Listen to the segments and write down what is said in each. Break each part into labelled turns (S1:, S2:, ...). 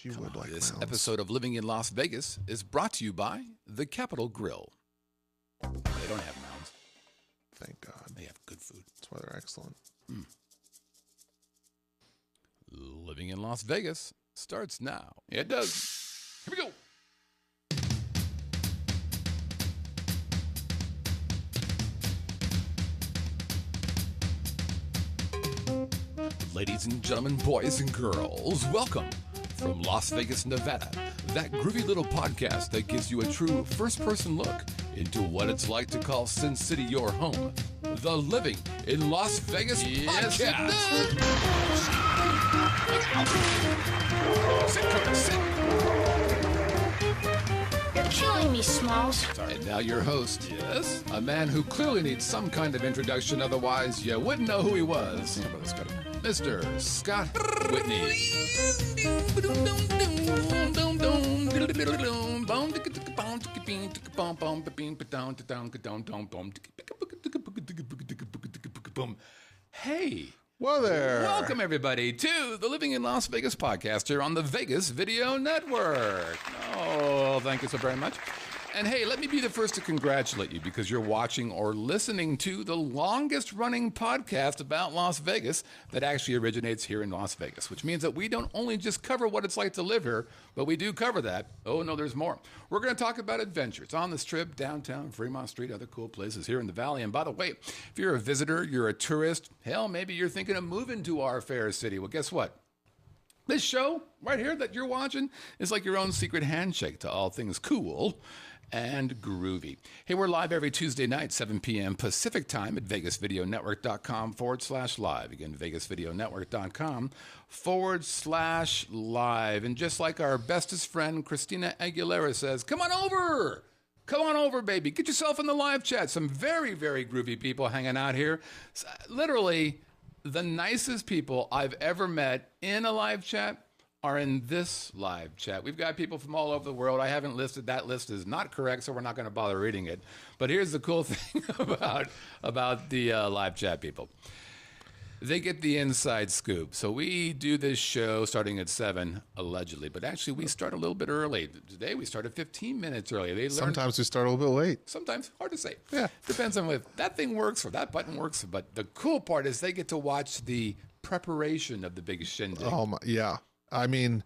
S1: wish you would like
S2: This
S1: mounds.
S2: episode of Living in Las Vegas is brought to you by the Capitol Grill. They don't have mounds.
S1: Thank God.
S2: They have good food.
S1: That's why they're excellent.
S2: Living in Las Vegas starts now. It does. Here we go. Ladies and gentlemen, boys and girls, welcome from Las Vegas, Nevada, that groovy little podcast that gives you a true first-person look into what it's like to call Sin City your home. The Living in Las Vegas podcast. Sit, Curtis, sit.
S3: You're killing me, Smalls.
S2: And now your host, yes, a man who clearly needs some kind of introduction, otherwise you wouldn't know who he was. Mr. Scott Whitney. Hey.
S1: Whoa there.
S2: Welcome, everybody, to the Living in Las Vegas podcast here on the Vegas Video Network. Oh, thank you so very much. And hey, let me be the first to congratulate you because you're watching or listening to the longest running podcast about Las Vegas that actually originates here in Las Vegas, which means that we don't only just cover what it's like to live here, but we do cover that. Oh, no, there's more. We're going to talk about adventures on the Strip, downtown, Fremont Street, other cool places here in the Valley. And by the way, if you're a visitor, you're a tourist, hell, maybe you're thinking of moving to our fair city. Well, guess what? This show right here that you're watching is like your own secret handshake to all things cool and groovy. Hey, we're live every Tuesday night, 7 p.m. Pacific time at vegasvideonetwork.com/live. Again, vegasvideonetwork.com/live. And just like our bestest friend, Christina Aguilera says, come on over. Come on over, baby. Get yourself in the live chat. Some very, very groovy people hanging out here. Literally, the nicest people I've ever met in a live chat are in this live chat. We've got people from all over the world. I haven't listed. That list is not correct, so we're not going to bother reading it. But here's the cool thing about the live chat people. They get the inside scoop. So we do this show starting at 7, allegedly. But actually, we start a little bit early. Today, we started 15 minutes early.
S1: Sometimes we start a little bit late.
S2: Sometimes. Hard to say.
S1: Yeah.
S2: Depends on if that thing works or that button works. But the cool part is they get to watch the preparation of the big shindig.
S1: Oh, my, yeah. I mean,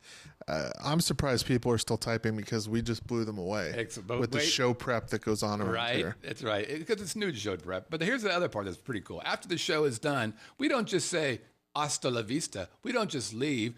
S1: I'm surprised people are still typing because we just blew them away with the show prep that goes on around here.
S2: Right, that's right, because it's new show prep. But here's the other part that's pretty cool. After the show is done, we don't just say, hasta la vista. We don't just leave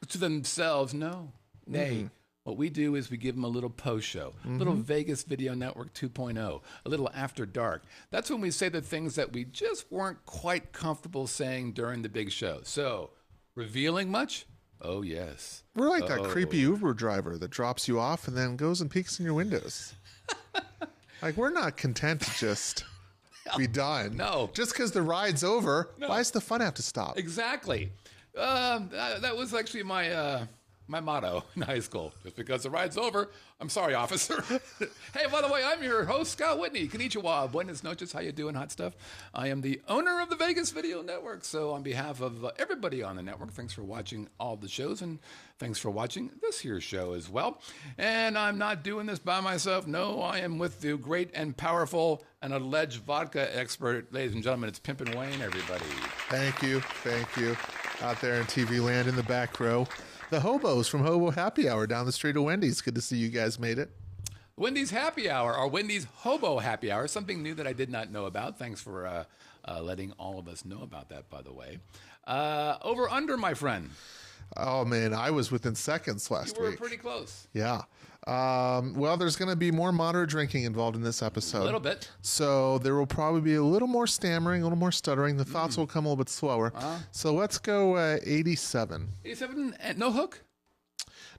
S2: to themselves. No, nay. What we do is we give them a little post show, a little Vegas Video Network 2.0, a little After Dark. That's when we say the things that we just weren't quite comfortable saying during the big show. So, revealing much? Oh, yes.
S1: We're like that creepy Uber driver that drops you off and then goes and peeks in your windows. Like, we're not content to just be done.
S2: No.
S1: Just because the ride's over, why does the fun have to stop?
S2: Exactly. That was actually my motto in high school. Just because the ride's over, I'm sorry, officer. Hey, by the way, I'm your host, Scott Whitney. Konnichiwa, buenas noches, how you doing, hot stuff? I am the owner of the Vegas Video Network. So on behalf of everybody on the network, thanks for watching all the shows, and thanks for watching this here show as well. And I'm not doing this by myself. No, I am with the great and powerful and alleged vodka expert. Ladies and gentlemen, it's Pimpin' Wayne, everybody.
S1: Thank you. Thank you. Out there in TV land in the back row. The hobos from Hobo Happy Hour down the street of Wendy's. Good to see you guys made it.
S2: Wendy's Happy Hour, or Wendy's Hobo Happy Hour, something new that I did not know about. Thanks for letting all of us know about that, by the way. Over under, my friend.
S1: Oh, man, I was within seconds last week.
S2: You were pretty close.
S1: Yeah. Well, there's going to be more moderate drinking involved in this episode.
S2: A little bit.
S1: So there will probably be a little more stammering, a little more stuttering. The thoughts will come a little bit slower. So let's go 87.
S2: 87 and no hook?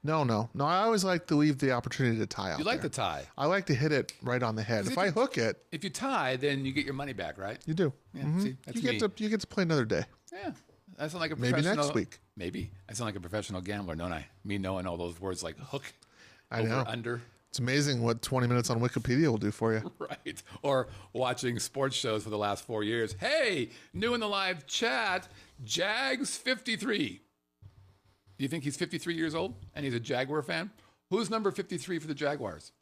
S1: No. I always like to leave the opportunity to tie out.
S2: You like the tie?
S1: I like to hit it right on the head. If I hook it,
S2: if you tie, then you get your money back, right?
S1: You do.
S2: Yeah, see, that's
S1: you get to play another day.
S2: Yeah. I sound like a professional.
S1: Maybe next week.
S2: Maybe. I sound like a professional gambler, don't I? Me knowing all those words like hook,
S1: I know.
S2: under.
S1: It's amazing what 20 minutes on Wikipedia will do for you.
S2: Right. Or watching sports shows for the last 4 years. Hey, new in the live chat, Jags 53. Do you think he's 53 years old and he's a Jaguar fan? Who's number 53 for the Jaguars?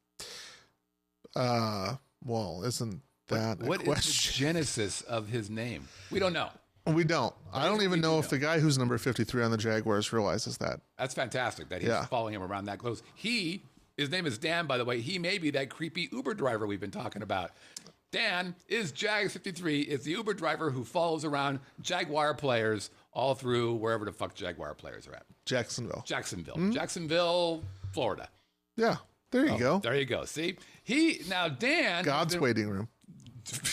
S1: Well, isn't that
S2: what
S1: a question?
S2: is the genesis of his name? We don't know.
S1: We don't. I don't even know if the guy who's number 53 on the Jaguars realizes that.
S2: That's fantastic that he's following him around that close. His name is Dan, by the way. He may be that creepy Uber driver we've been talking about. Dan is Jags 53. It's the Uber driver who follows around Jaguar players all through wherever the fuck Jaguar players are at.
S1: Jacksonville.
S2: Jacksonville, Florida.
S1: Yeah, there you go.
S2: There you go. See? Dan.
S1: God's waiting room.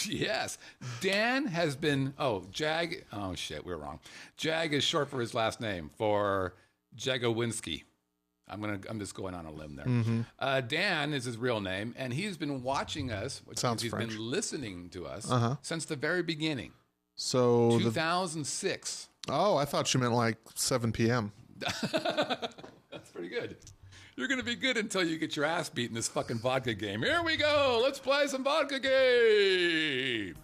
S2: Yes. Dan has been, Jag. Oh, shit, we were wrong. Jag is short for his last name, for Jagowinski. I'm just going on a limb there.
S1: Mm-hmm.
S2: Dan is his real name, and he's been watching us.
S1: Sounds
S2: he's
S1: French.
S2: been listening to us since the very beginning.
S1: So
S2: 2006.
S1: I thought you meant like 7 p.m.
S2: That's pretty good. You're going to be good until you get your ass beat in this fucking vodka game. Here we go. Let's play some vodka game.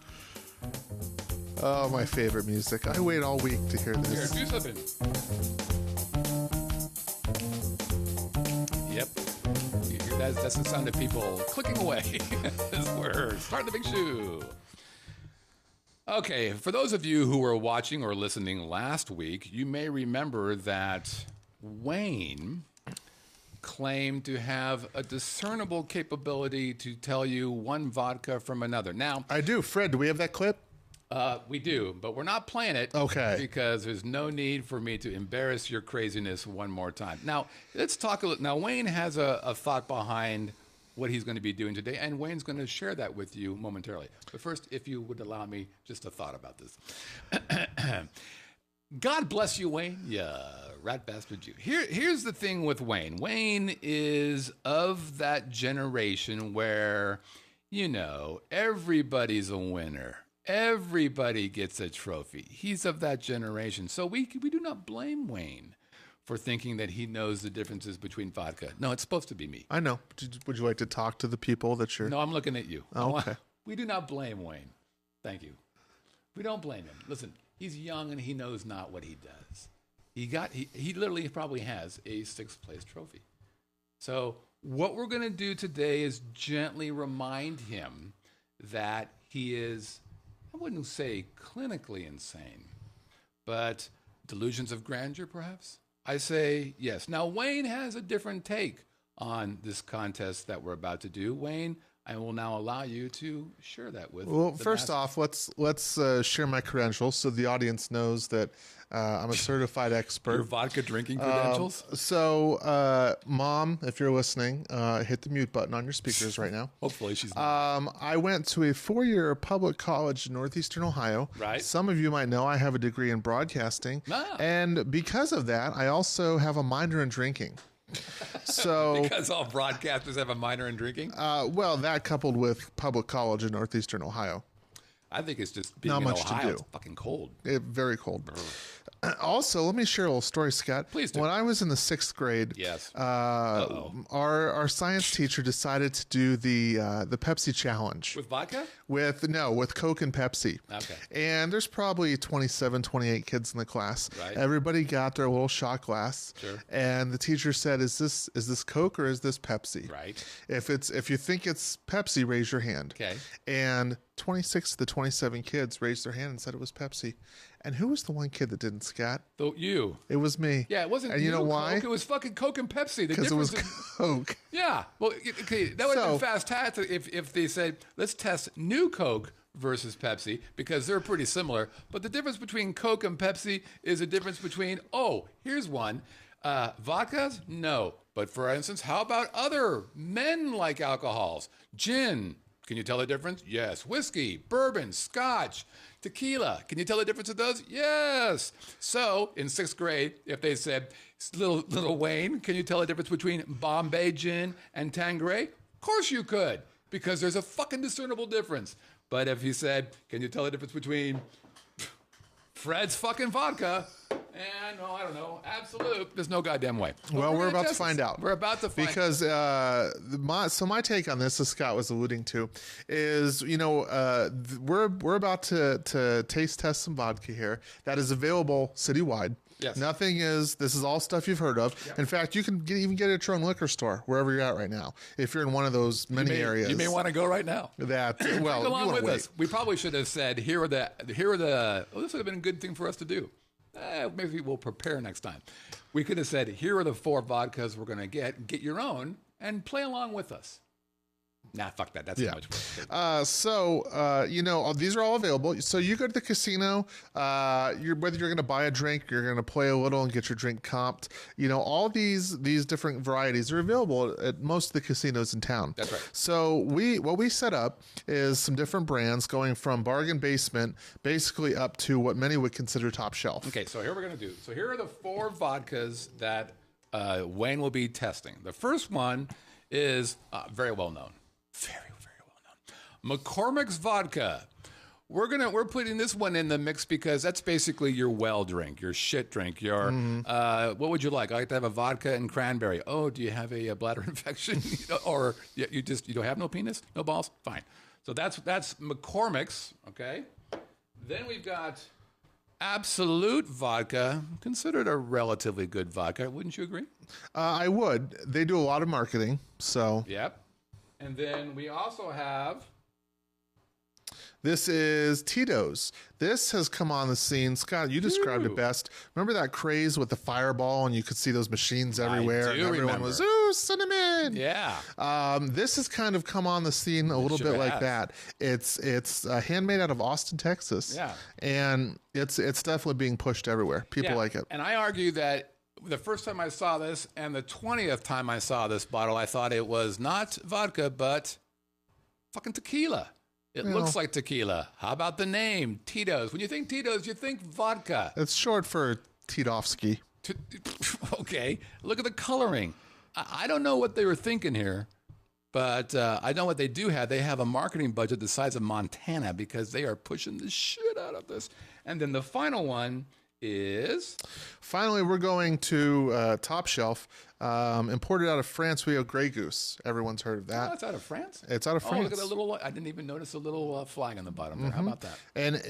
S1: Oh, my favorite music. I wait all week to hear this.
S2: Here, do something. Yep. That's the sound of people clicking away as we're starting the big shoe. Okay, for those of you who were watching or listening last week, you may remember that Wayne claimed to have a discernible capability to tell you one vodka from another. Now,
S1: I do. Fred, do we have that clip?
S2: We do, but we're not playing it.
S1: Okay.
S2: Because there's no need for me to embarrass your craziness one more time. Now, let's talk a little. Now, Wayne has a thought behind what he's going to be doing today, and Wayne's going to share that with you momentarily. But first, if you would allow me just a thought about this. God bless you, Wayne. Yeah, rat bastard you. Here's the thing with Wayne. Wayne is of that generation where, everybody's a winner. Everybody gets a trophy. He's of that generation. So we do not blame Wayne for thinking that he knows the differences between vodka. No, it's supposed to be me.
S1: I know. Would you like to talk to the people that you're...
S2: No, I'm looking at you.
S1: Oh, okay.
S2: We do not blame Wayne. Thank you. We don't blame him. Listen, he's young and he knows not what he does. He literally probably has a 6th place trophy. So what we're going to do today is gently remind him that he is, I wouldn't say clinically insane, but delusions of grandeur, perhaps? I say yes. Now, Wayne has a different take on this contest that we're about to do. Wayne, I will now allow you to share that with.
S1: Well, first off, let's share my credentials so the audience knows that I'm a certified expert.
S2: Your vodka drinking credentials?
S1: Mom, if you're listening, hit the mute button on your speakers right now.
S2: Hopefully she's not.
S1: I went to a 4-year public college in northeastern Ohio.
S2: Right.
S1: Some of you might know I have a degree in broadcasting.
S2: Ah.
S1: And because of that, I also have a minor in drinking. So
S2: because all broadcasters have a minor in drinking?
S1: Well, that coupled with public college in northeastern Ohio.
S2: I think it's just being
S1: Not
S2: in
S1: much to
S2: Ohio.
S1: do.
S2: It's fucking cold.
S1: Very cold. Also, let me share a little story, Scott.
S2: Please do.
S1: When I was in the 6th grade,
S2: Yes.
S1: our science teacher decided to do the Pepsi challenge.
S2: With vodka?
S1: With Coke and Pepsi.
S2: Okay.
S1: And there's probably 27, 28 kids in the class.
S2: Right.
S1: Everybody got their little shot glass.
S2: Sure.
S1: And the teacher said, "Is this Coke or is this Pepsi?"
S2: Right.
S1: If you think it's Pepsi, raise your hand.
S2: Okay.
S1: And 26 of the 27 kids raised their hand and said it was Pepsi. And who was the one kid that didn't, Scott?
S2: You.
S1: It was me.
S2: Yeah, it wasn't.
S1: And you know why?
S2: Coke, it was fucking Coke and Pepsi.
S1: Because it was Coke.
S2: Yeah. Well, okay, that would have been fantastic if they said, let's test new Coke versus Pepsi, because they're pretty similar. But the difference between Coke and Pepsi is a difference between, here's one. Vodkas? No. But for instance, how about other men-like alcohols? Gin. Can you tell the difference? Yes. Whiskey, bourbon, scotch, tequila. Can you tell the difference of those? Yes. So in 6th grade, if they said, little Wayne, can you tell the difference between Bombay gin and Tanqueray? Of course you could, because there's a fucking discernible difference. But if he said, can you tell the difference between Fred's fucking vodka and, I don't know, Absolute, there's no goddamn way.
S1: Well, we're about to find out.
S2: We're about to find out.
S1: Because my take on this, as Scott was alluding to, is, we're about to taste test some vodka here that is available citywide.
S2: Yes.
S1: This is all stuff you've heard of. Yep. In fact, you can even get it at your own liquor store, wherever you're at right now. If you're in one of those many areas.
S2: You may want to go right now.
S1: Well,
S2: come along with us. We probably should have said, this would have been a good thing for us to do. Maybe we'll prepare next time. We could have said, here are the 4 vodkas we're going to get your own, and play along with us. Nah, fuck that. That's too much work. These are all available. So you go to the casino, whether you're going to buy a drink, you're going to play a little and get your drink comped. All these different varieties are available at most of the casinos in town. That's right.
S1: So what we set up is some different brands going from bargain basement basically up to what many would consider top shelf.
S2: Okay, so here we're going to do. So here are the 4 vodkas that Wayne will be testing. The first one is very well known. Very, very well known. McCormick's Vodka. We're putting this one in the mix because that's basically your well drink, your shit drink, your what would you like? I like to have a vodka and cranberry. Oh, do you have a bladder infection? Or you don't have no penis, no balls? Fine. So that's McCormick's, okay? Then we've got Absolute Vodka, considered a relatively good vodka, wouldn't you agree?
S1: I would. They do a lot of marketing, so.
S2: Yep. And then we also have...
S1: This is Tito's. This has come on the scene. Scott, you described it best. Remember that craze with the fireball and you could see those machines everywhere?
S2: I do
S1: and everyone
S2: remember.
S1: was, ooh, cinnamon.
S2: Yeah.
S1: This has kind of come on the scene a little bit like that. It's handmade out of Austin, Texas.
S2: Yeah.
S1: And it's definitely being pushed everywhere. People like it.
S2: And I argue that the first time I saw this and the 20th time I saw this bottle, I thought it was not vodka, but fucking tequila. It looks like tequila. How about the name? Tito's. When you think Tito's, you think vodka.
S1: It's short for Titovsky.
S2: Okay. Look at the coloring. I don't know what they were thinking here, but I know what they do have. They have a marketing budget the size of Montana because they are pushing the shit out of this. And then the final one is...
S1: Finally, we're going to Top Shelf. Imported out of France, we have Grey Goose. Everyone's heard of that.
S2: Oh, it's out of France?
S1: It's out of France.
S2: Oh, look at that little... I didn't even notice a little flag on the bottom there. How about that?
S1: And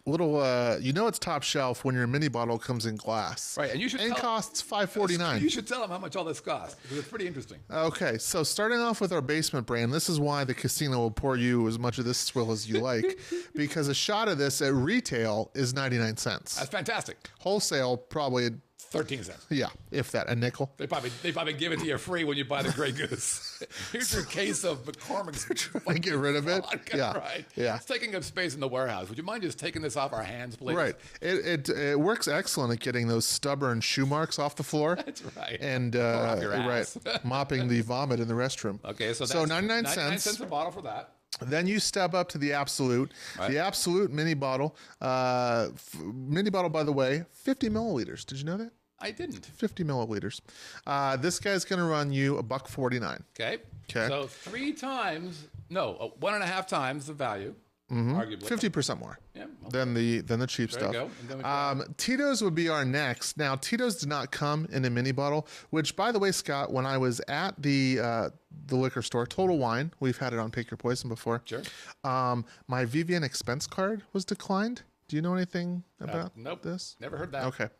S1: it's Top Shelf when your mini bottle comes in glass.
S2: Right, and you should
S1: costs $5.49.
S2: You should tell them how much all this costs, because it's pretty interesting.
S1: Okay, so starting off with our basement brand, this is why the casino will pour you as much of this swill as you like, because a shot of this at retail is 99 cents.
S2: That's fantastic.
S1: Wholesale, probably
S2: 13 cents.
S1: Yeah, if that, a nickel.
S2: They probably give it to you free when you buy the Grey Goose. Here's your case of McCormick's.
S1: I get rid of it.
S2: Vodka,
S1: yeah,
S2: right.
S1: Yeah,
S2: it's taking up space in the warehouse. Would you mind just taking this off our hands, please?
S1: Right. It works excellent at getting those stubborn shoe marks off the floor.
S2: That's right.
S1: And
S2: off your ass.
S1: right, mopping the vomit in the restroom.
S2: Okay, so that's
S1: 99 cents.
S2: 99 cents a bottle for that.
S1: Then you step up to the Absolute. Right. The Absolute mini bottle. Mini bottle, by the way, 50 milliliters. Did you know that?
S2: I didn't.
S1: 50 milliliters. This guy's going to run you $1.49.
S2: Okay. So 1.5 times the value, arguably.
S1: 50% more than the cheap
S2: there
S1: stuff.
S2: You go.
S1: Tito's would be our next. Now, Tito's did not come in a mini bottle, which, by the way, Scott, when I was at the liquor store, Total Wine, we've had it on Pick Your Poison before.
S2: Sure.
S1: My Vivian expense card was declined. Do you know anything about
S2: nope.
S1: this?
S2: Never heard that.
S1: Okay.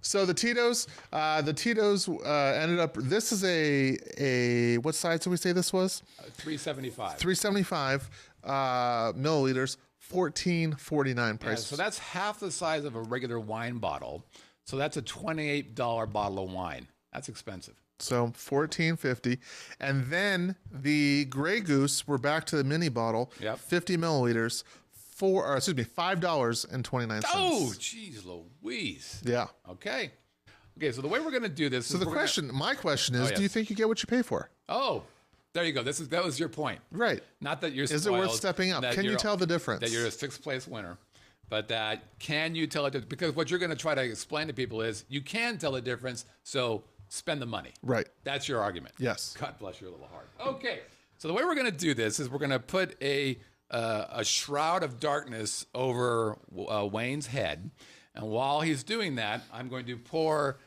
S1: So the Tito's ended up. This is a what size did we say this was?
S2: 375.
S1: 375 milliliters, $14.49 price.
S2: Yeah, so that's half the size of a regular wine bottle. So that's a $28 bottle of wine. That's expensive.
S1: So $14.50, and then the Grey Goose. We're back to the mini bottle.
S2: Yep.
S1: 50 milliliters. $5.29.
S2: Oh, geez, Louise.
S1: Yeah.
S2: Okay. So the way we're going to do this.
S1: So my question is, do you think you get what you pay for?
S2: Oh, there you go. That was your point,
S1: right?
S2: Not that you're.
S1: Is it worth stepping up? Can you tell the difference?
S2: That you're a 6th place winner, but that can you tell it? Because what you're going to try to explain to people is you can tell the difference. So spend the money.
S1: Right.
S2: That's your argument.
S1: Yes.
S2: God bless your little heart. Okay. So the way we're going to do this is we're going to put a shroud of darkness over Wayne's head. And while he's doing that, I'm going to pour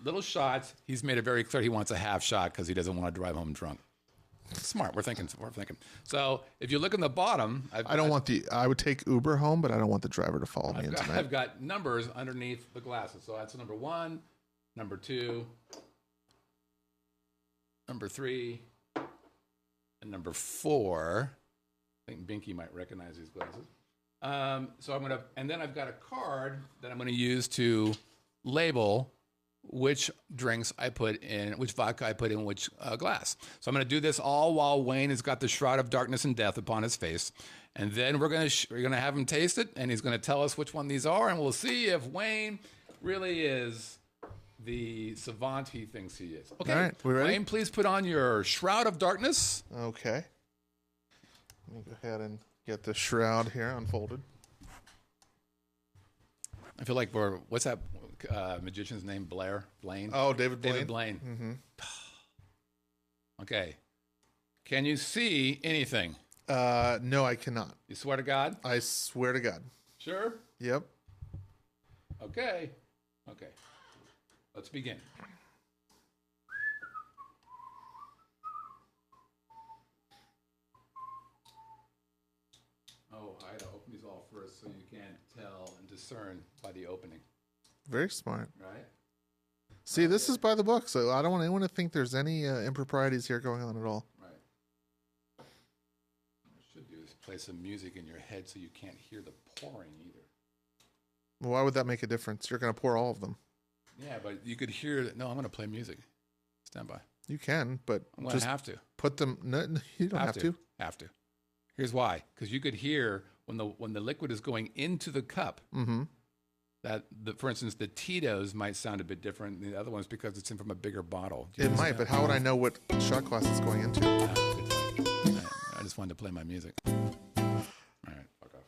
S2: little shots. He's made it very clear he wants a half shot because he doesn't want to drive home drunk. Smart. We're thinking. So if you look in the bottom,
S1: I would take Uber home, but I don't want the driver to follow me in tonight.
S2: I've got numbers underneath the glasses. So that's number 1, number 2, number 3, and number 4. I think Binky might recognize these glasses. So and then I've got a card that I'm going to use to label which drinks I put in, which vodka I put in which glass. So I'm going to do this all while Wayne has got the shroud of darkness and death upon his face. And then we're going to have him taste it, and he's going to tell us which one these are, and we'll see if Wayne really is the savant he thinks he is. Okay,
S1: all right, we ready?
S2: Wayne, please put on your shroud of darkness.
S1: Okay. Let me go ahead and get the shroud here unfolded.
S2: I feel like what's that magician's name? Blaine?
S1: Oh, David Blaine.
S2: David Blaine.
S1: Mm-hmm.
S2: Okay. Can you see anything?
S1: No, I cannot.
S2: You swear to God?
S1: I swear to God.
S2: Sure?
S1: Yep.
S2: Okay. Let's begin. Oh, I had to open these all first so you can't tell and discern by the opening.
S1: Very smart.
S2: Right?
S1: See, this is by the book, so I don't want anyone to think there's any improprieties here going on at all.
S2: Right. What I should do is play some music in your head so you can't hear the pouring either.
S1: Well, why would that make a difference? You're going to pour all of them.
S2: Yeah, but you could hear that. No, I'm going to play music. Stand by.
S1: You can, but
S2: I'm going to have to.
S1: Put them. No, you don't have to.
S2: Have to. Here's why. Because you could hear when the liquid is going into the cup.
S1: Mm-hmm.
S2: For instance, the Tito's might sound a bit different than the other ones because it's in from a bigger bottle.
S1: It might, but how would I know what shot glass it's going into?
S2: Good point. I just wanted to play my music. All right, fuck off.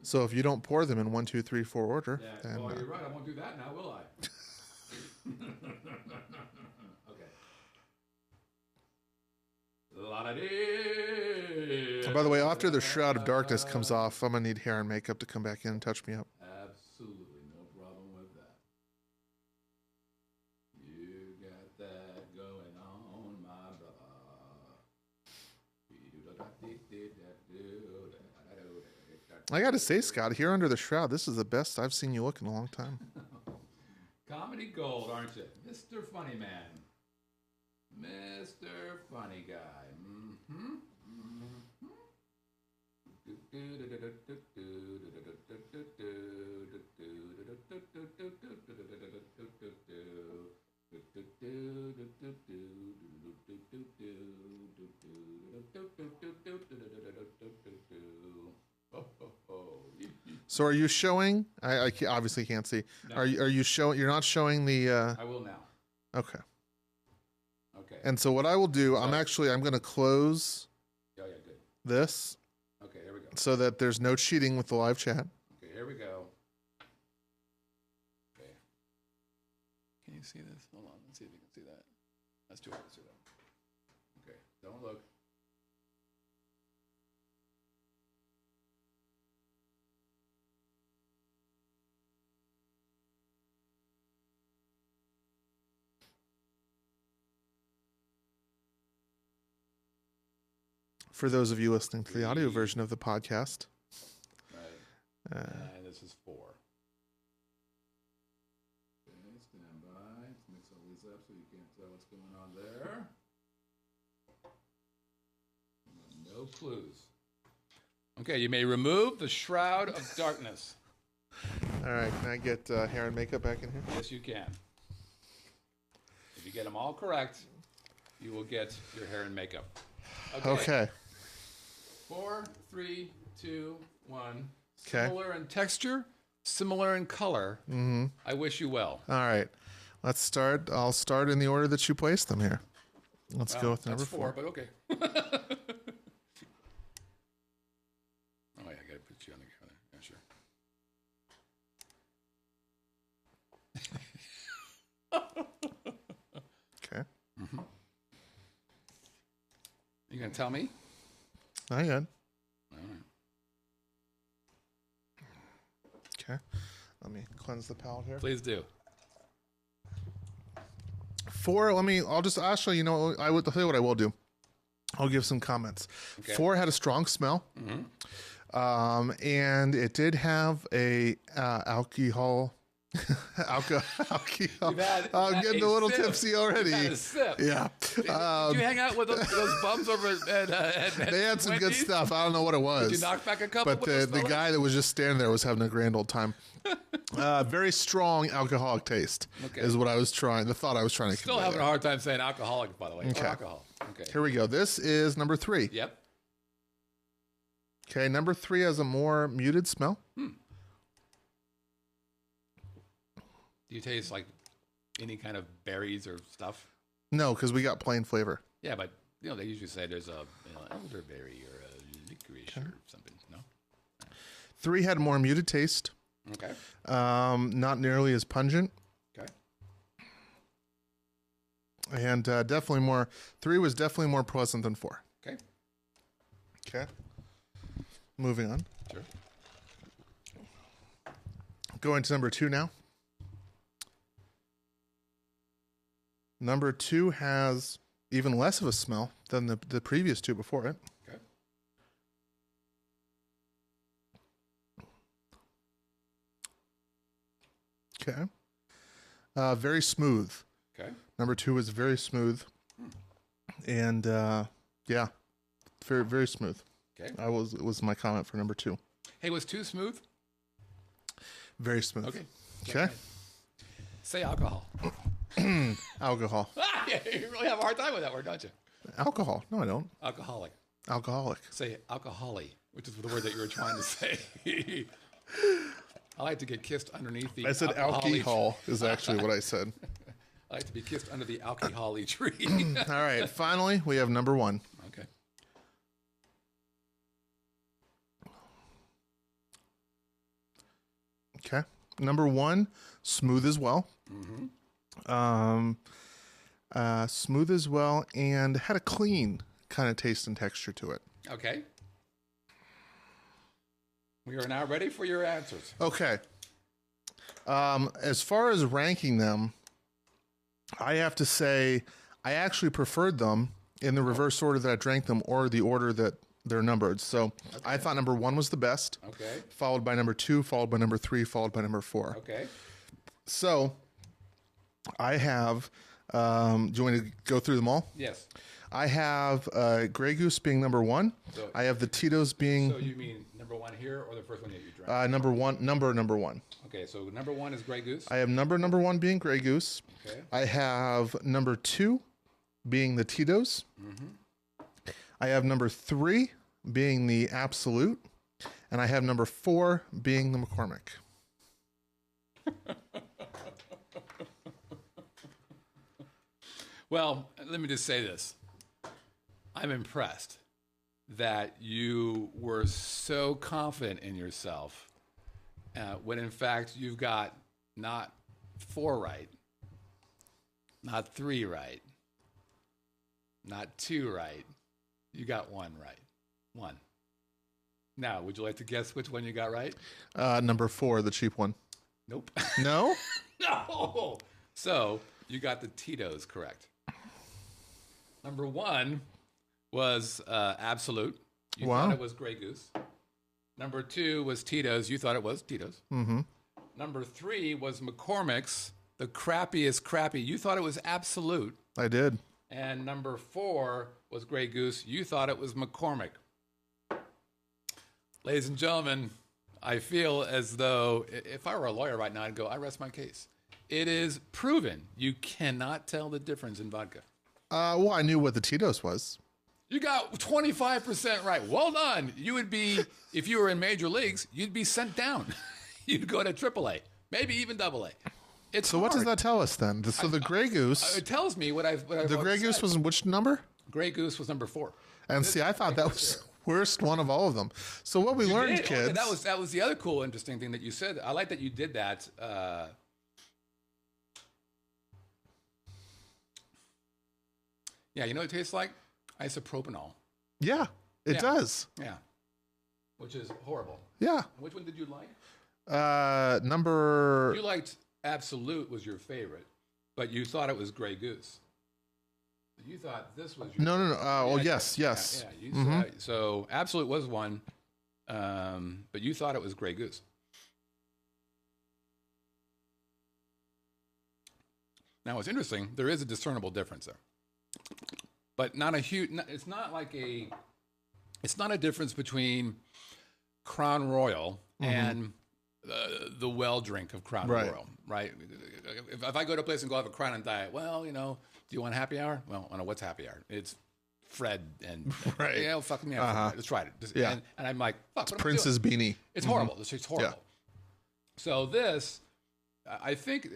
S1: So if you don't pour them in 1, 2, 3, 4 order, then
S2: well, you're right. I won't do that now, will I? Okay.
S1: So by the way, after the shroud of darkness comes off, I'm gonna need hair and makeup to come back in and touch me up.
S2: Absolutely no problem with that. You got that going on, my brother.
S1: I gotta say, Scott, here under the shroud, this is the best I've seen you look in a long time.
S2: Comedy gold, aren't you? Mr. Funny Man. Mr. Funny Guy. Mm-hmm.
S1: So are you showing? I obviously can't see. No. Are you showing? You're not showing the.
S2: I will now.
S1: Okay.
S2: Okay.
S1: And so what I will do, I'm going to close.
S2: Oh yeah, good.
S1: This.
S2: Okay, here we go.
S1: So that there's no cheating with the live chat.
S2: Okay, here we go. Okay. Can you see this? Hold on. Let's see if you can see that. That's too hard to see that. Okay. Don't look.
S1: For those of you listening to the audio version of the podcast.
S2: Right. And this is 4. Okay, stand by. Let's mix all these up so you can't tell what's going on there. No clues. Okay, you may remove the shroud of darkness.
S1: All right, can I get hair and makeup back in here?
S2: Yes, you can. If you get them all correct, you will get your hair and makeup.
S1: Okay.
S2: 4, 3, 2, 1.
S1: Okay.
S2: Similar in texture, similar in color.
S1: Mm-hmm.
S2: I wish you well.
S1: All right. Let's start. I'll start in the order that you placed them here. Let's go with number 4.
S2: But okay. Oh, yeah, I got to put you on the counter. Yeah, sure.
S1: Okay.
S2: Mm-hmm. You going to tell me?
S1: Not yet.
S2: All right.
S1: Okay. Let me cleanse the palate here.
S2: Please do.
S1: 4. I'll just actually, I will tell you what I will do. I'll give some comments.
S2: Okay.
S1: 4 had a strong smell. And it did have a alcohol. Alcohol. I'm getting a little tipsy already.
S2: Had a sip.
S1: Yeah.
S2: Did you hang out with those bums over at
S1: They had some good
S2: Wendy's?
S1: stuff. I don't know what it was.
S2: Did you knock back a couple?
S1: But the guy that was just standing there was having a grand old time. Very strong alcoholic taste is what I was trying. The thought I was trying to
S2: Still
S1: convey
S2: having
S1: there.
S2: a hard time saying alcoholic, by the way.
S1: Okay.
S2: Or alcohol. Okay.
S1: Here we go. This is number 3.
S2: Yep.
S1: Okay, number 3 has a more muted smell.
S2: Do you taste like any kind of berries or stuff?
S1: No, because we got plain flavor.
S2: Yeah, but they usually say there's a elderberry or a licorice or something. No.
S1: 3 had more muted taste.
S2: Okay.
S1: Not nearly as pungent.
S2: Okay.
S1: And definitely more. 3 was definitely more pleasant than 4.
S2: Okay.
S1: Okay. Moving on.
S2: Sure.
S1: Going to number 2 now. Number 2 has even less of a smell than the previous 2 before it.
S2: Okay.
S1: Okay. Very smooth.
S2: Okay.
S1: Number 2 is very smooth. And yeah, very, very smooth.
S2: Okay.
S1: It was my comment for number 2.
S2: Hey, was 2 smooth?
S1: Very smooth.
S2: Okay.
S1: Okay.
S2: Say alcohol.
S1: Alcohol.
S2: Yeah, you really have a hard time with that word, don't you?
S1: Alcohol. No, I don't.
S2: Alcoholic.
S1: Alcoholic.
S2: Say alcoholic, which is the word that you were trying to say. I like to get kissed underneath the
S1: I said alcohol is actually what I said.
S2: I like to be kissed under the alcohol tree.
S1: All right. Finally, we have number 1.
S2: Okay.
S1: Okay. Number 1, smooth as well. Smooth as well, and had a clean kind of taste and texture to it.
S2: Okay. We are now ready for your answers.
S1: Okay. As far as ranking them, I have to say I actually preferred them in the reverse order that I drank them or the order that they're numbered. So I thought number 1 was the best.
S2: Okay.
S1: Followed by number 2, followed by number 3, followed by number 4.
S2: Okay.
S1: So I have, do you want me to go through them all?
S2: Yes.
S1: I have Grey Goose being number 1.
S2: So,
S1: I have the Tito's being
S2: so you mean number 1 here or the first one that you drank?
S1: number 1.
S2: Okay, so number 1 is Grey Goose.
S1: I have number 1 being Grey Goose.
S2: Okay.
S1: I have number 2 being the Tito's. I have number 3 being the Absolute. And I have number 4 being the McCormick.
S2: Well, let me just say this. I'm impressed that you were so confident in yourself when in fact you've got not 4 right, not 3 right, not 2 right. You got 1 right. 1. Now, would you like to guess which one you got right?
S1: Number 4, the cheap one.
S2: Nope.
S1: No?
S2: No. So you got the Tito's correct. Number 1 was Absolute. You thought it was Grey Goose. Number 2 was Tito's. You thought it was Tito's. Number 3 was McCormick's, the crappiest crappy. You thought it was Absolute.
S1: I did.
S2: And number 4 was Grey Goose. You thought it was McCormick. Ladies and gentlemen, I feel as though if I were a lawyer right now, I'd go, I rest my case. It is proven you cannot tell the difference in vodka.
S1: Well, I knew what the Tito's was.
S2: You got 25% right. Well done. You would be, if you were in major leagues, you'd be sent down. You'd go to AAA, maybe even AA. It's
S1: So what
S2: hard.
S1: does that tell us then? So the Grey Goose,
S2: It tells me what I've
S1: the Grey
S2: said.
S1: Goose was which number?
S2: Grey Goose was number 4.
S1: And see, I thought that was the worst one of all of them. So what we learned,
S2: Did.
S1: kids.
S2: Okay, that was the other cool, interesting thing that you said. I like that you did that. Yeah, you know what it tastes like? Isopropanol.
S1: Yeah, it
S2: Yeah.
S1: does.
S2: Yeah, which is horrible.
S1: Yeah.
S2: Which one did you like?
S1: Number.
S2: You liked Absolute was your favorite, but you thought it was Grey Goose. You thought this was your
S1: No. Oh, yes.
S2: Yeah, so Absolute was one, but you thought it was Grey Goose. Now, what's interesting, there is a discernible difference there, but not a huge. It's not like a. It's not a difference between Crown Royal and the well drink of Crown Royal, right? If I go to a place and go have a Crown and Diet, well, do you want happy hour? Well, I know what's happy hour. It's Fred and fuck me up. Let's try it. And I'm like, fuck. It's
S1: Prince's beanie.
S2: It's horrible. It's horrible. Yeah. So this, I think,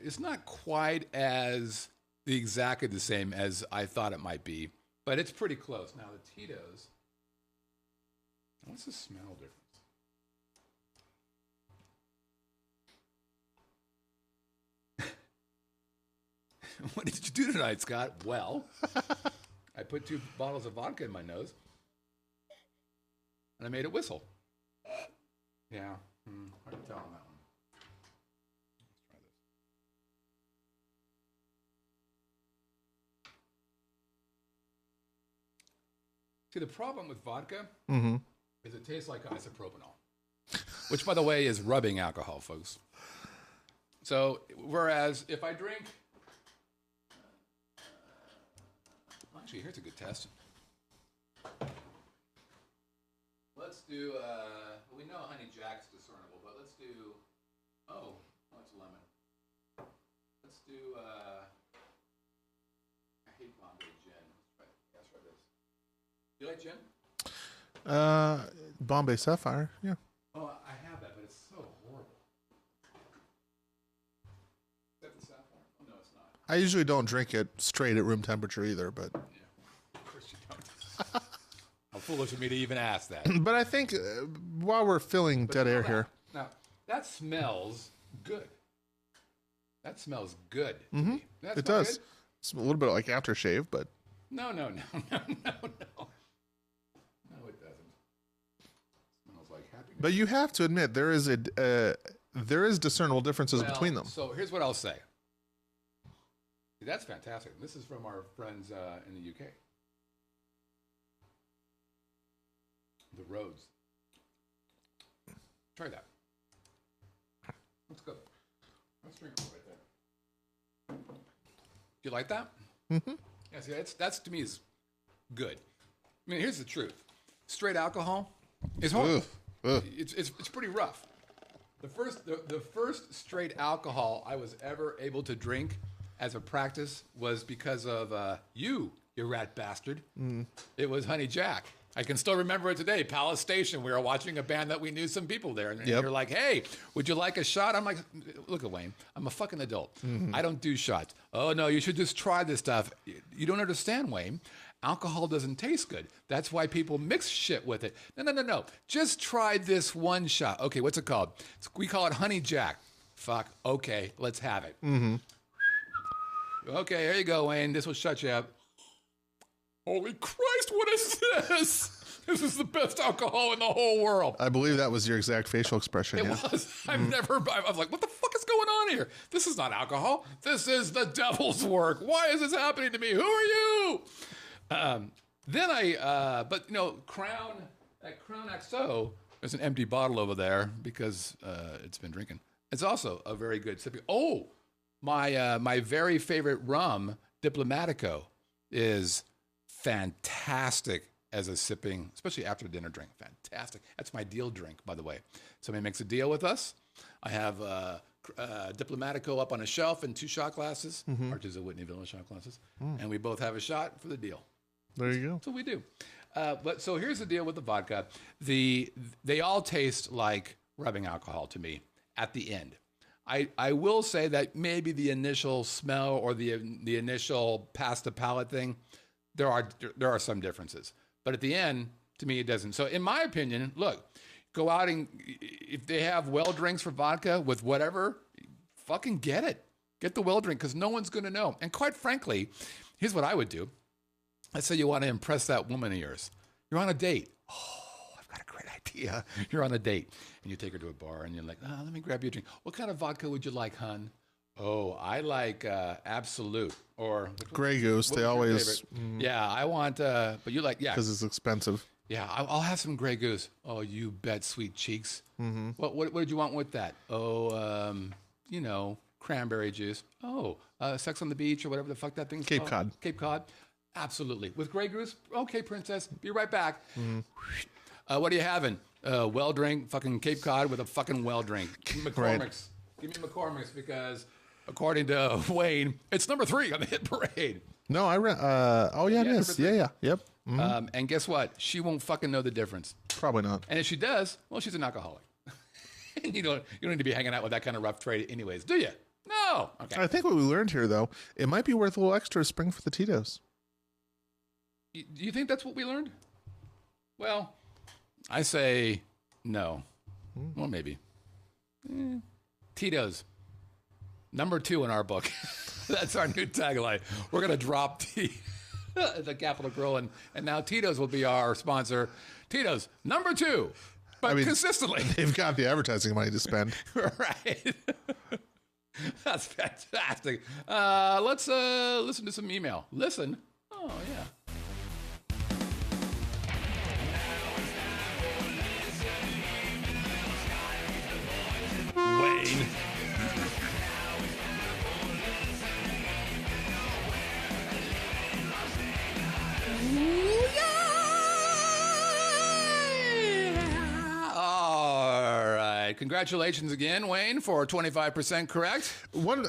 S2: it's not quite as exactly the same as I thought it might be, but it's pretty close. Now the Tito's. What's the smell difference? What did you do tonight, Scott? Well, I put 2 bottles of vodka in my nose, and I made it whistle. Yeah, hard to tell on that one. Let's try this. See, the problem with vodka is it tastes like isopropanol, which, by the way, is rubbing alcohol, folks. So, whereas if I drink... Actually, here's a good test. Let's do, we know Honey Jack's discernible, but let's do, it's lemon. Let's do, I hate Bombay gin. Let's try this. Do you like gin?
S1: Bombay Sapphire, yeah.
S2: Oh, I have that, but it's so horrible. Is that the Sapphire? Oh, no, it's not.
S1: I usually don't drink it straight at room temperature either, but...
S2: How foolish of me to even ask that.
S1: But I think while we're filling dead air here...
S2: Now, that smells good. That smells good to me.
S1: It does. Good? It's a little bit like aftershave, but...
S2: No. No, it doesn't. It smells like happiness.
S1: But you have to admit, there is discernible differences between them.
S2: So here's what I'll say. See, that's fantastic. This is from our friends in the UK. The Rhodes. Try that. Let's go. Let's drink it right there. Do you like that? Mm-hmm. Yeah, see, that's to me is good. I mean, here's the truth. Straight alcohol is hard. It's pretty rough. The first straight alcohol I was ever able to drink as a practice was because of you rat bastard. It was Honey Jack. I can still remember it today. Palace Station. We were watching a band that we knew some people there. And you're like, hey, would you like a shot? I'm like, look at Wayne. I'm a fucking adult. I don't do shots. Oh, no, you should just try this stuff. You don't understand, Wayne. Alcohol doesn't taste good. That's why people mix shit with it. No. Just try this one shot. Okay, what's it called? We call it Honey Jack. Fuck. Okay, let's have it. Okay, here you go, Wayne. This will shut you up. Holy Christ, what is this? This is the best alcohol in the whole world.
S1: I believe that was your exact facial expression.
S2: It was. I was like, what the fuck is going on here? This is not alcohol. This is the devil's work. Why is this happening to me? Who are you? Crown XO, there's an empty bottle over there because it's been drinking. It's also a very good sipping. Oh, my very favorite rum, Diplomatico, is fantastic as a sipping, especially after a dinner drink. Fantastic. That's my deal drink, by the way. Somebody makes a deal with us. I have Diplomatico up on a shelf in 2 shot glasses, Arches of Whitney Villa shot glasses, and we both have a shot for the deal.
S1: There you go.
S2: That's what we do. So here's the deal with the vodka. They all taste like rubbing alcohol to me at the end. I will say that maybe the initial smell or the initial past the palate thing, there are some differences. But at the end, to me, it doesn't. So in my opinion, look, go out and if they have well drinks for vodka with whatever, fucking get it. Get the well drink because no one's going to know. And quite frankly, here's what I would do. Let's say you want to impress that woman of yours. You're on a date. Oh, I've got a great idea. You're on a date and you take her to a bar and you're like, let me grab you a drink. What kind of vodka would you like, hun? Oh, I like Absolute or
S1: Grey Goose. They
S2: your
S1: always
S2: favorite? Yeah, I want. But you like
S1: because it's expensive.
S2: Yeah, I'll have some Grey Goose. Oh, you bet, sweet cheeks. Mm-hmm. What did you want with that? Oh, cranberry juice. Oh, Sex on the Beach or whatever the fuck that thing's
S1: Cape
S2: called.
S1: Cod.
S2: Cape Cod. Absolutely. With Grey Goose? Okay, princess. Be right back. Mm-hmm. What are you having? Well drink, fucking Cape Cod with a fucking well drink. McCormick's. Right. Give me McCormick's because, according to Wayne, it's number 3 on the hit parade.
S1: No, I read. It is. Yeah. Yep. Mm-hmm.
S2: And guess what? She won't fucking know the difference.
S1: Probably not.
S2: And if she does, well, she's an alcoholic. you don't need to be hanging out with that kind of rough trade anyways, do you? No. Okay.
S1: I think what we learned here, though, it might be worth a little extra spring for the Tito's.
S2: Do you think that's what we learned? Well, I say no. Well, maybe. Tito's. Number 2 in our book. That's our new tagline. We're going to drop the Capital Grill, and now Tito's will be our sponsor. Tito's, number 2, but consistently.
S1: They've got the advertising money to spend.
S2: Right. That's fantastic. Let's listen to some email. Listen? Oh, yeah. Wayne. All right. Congratulations again, Wayne, for 25% correct.
S1: One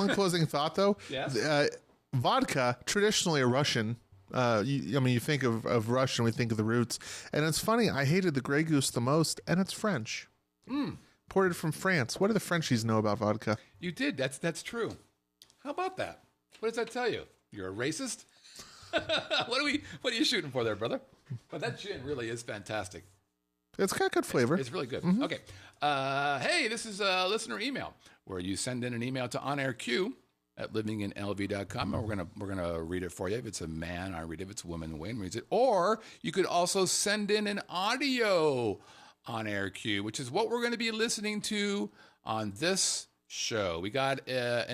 S1: closing thought, though.
S2: Yes.
S1: Vodka, traditionally a Russian. You think of Russian, we think of the roots. And it's funny, I hated the Grey Goose the most, and it's French. Imported from France. What do the Frenchies know about vodka?
S2: You did. That's true. How about that? What does that tell you? You're a racist? What are you shooting for there, brother? But that gin really is fantastic.
S1: It's got good flavor.
S2: It's really good. Mm-hmm. Okay. Hey, this is a listener email where you send in an email to onairq@livinginlv.com, and we're gonna read it for you. If it's a man, I read it. If it's a woman, Wayne reads it. Or you could also send in an audio on air cue, which is what we're going to be listening to on this show. We got a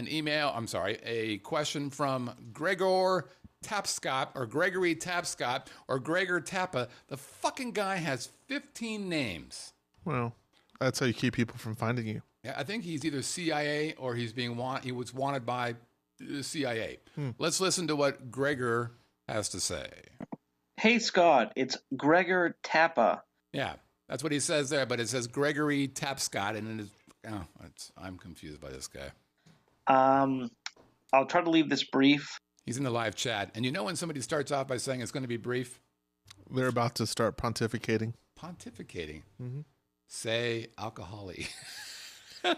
S2: question from Gregory Tapscott or Gregor Tappa. The fucking guy has 15 names.
S1: Well, that's how you keep people from finding you.
S2: Yeah, I think he's either CIA or he was wanted by the CIA. Let's listen to what Gregor has to say.
S3: Hey, Scott, it's Gregor Tappa.
S2: Yeah. That's what he says there, but it says Gregory Tapscott, and I'm confused by this guy.
S3: I'll try to leave this brief.
S2: He's in the live chat, and when somebody starts off by saying it's going to be brief?
S1: They're about to start pontificating.
S2: Pontificating? Mm-hmm. Say alcohol-y.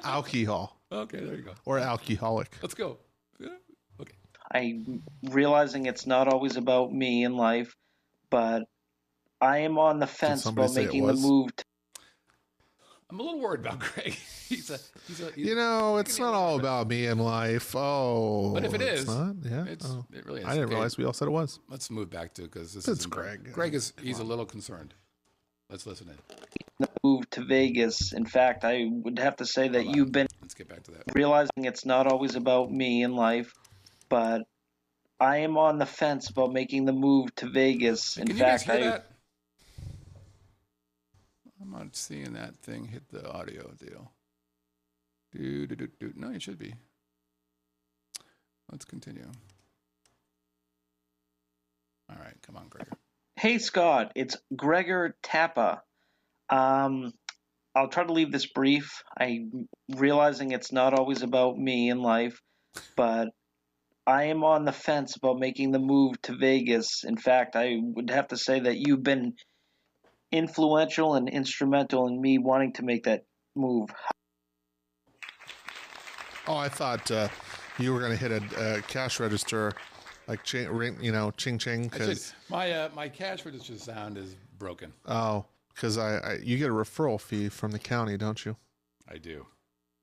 S1: Alcohol.
S2: Okay, there you go.
S1: Or alcoholic.
S2: Let's go. Yeah. Okay.
S3: I'm realizing it's not always about me in life, but I am on the fence about making the move.
S2: I'm a little worried about Greg. He's
S1: it's not all about me in life. Oh,
S2: but if it is,
S1: not? Yeah,
S2: it really is.
S1: I didn't realize we all said it was.
S2: Let's move back to because
S1: it's Greg.
S2: Greg he's a little concerned. Let's listen in.
S3: The move to Vegas. In fact, I would have to say that you've been.
S2: Let's get back to that.
S3: Realizing it's not always about me in life, but I am on the fence about making the move to Vegas. In fact,
S2: I'm not seeing that thing hit the audio deal. No, it should be. Let's continue. All right, come on, Gregor.
S3: Hey, Scott, it's Gregor Tappa. I'll try to leave this brief. I'm realizing it's not always about me in life, but I am on the fence about making the move to Vegas. In fact, I would have to say that you've been influential and instrumental in me wanting to make that move.
S1: Oh, I thought you were going to hit a cash register, like ching ching. Because
S2: my cash register sound is broken.
S1: Oh, because you get a referral fee from the county, don't you?
S2: I do.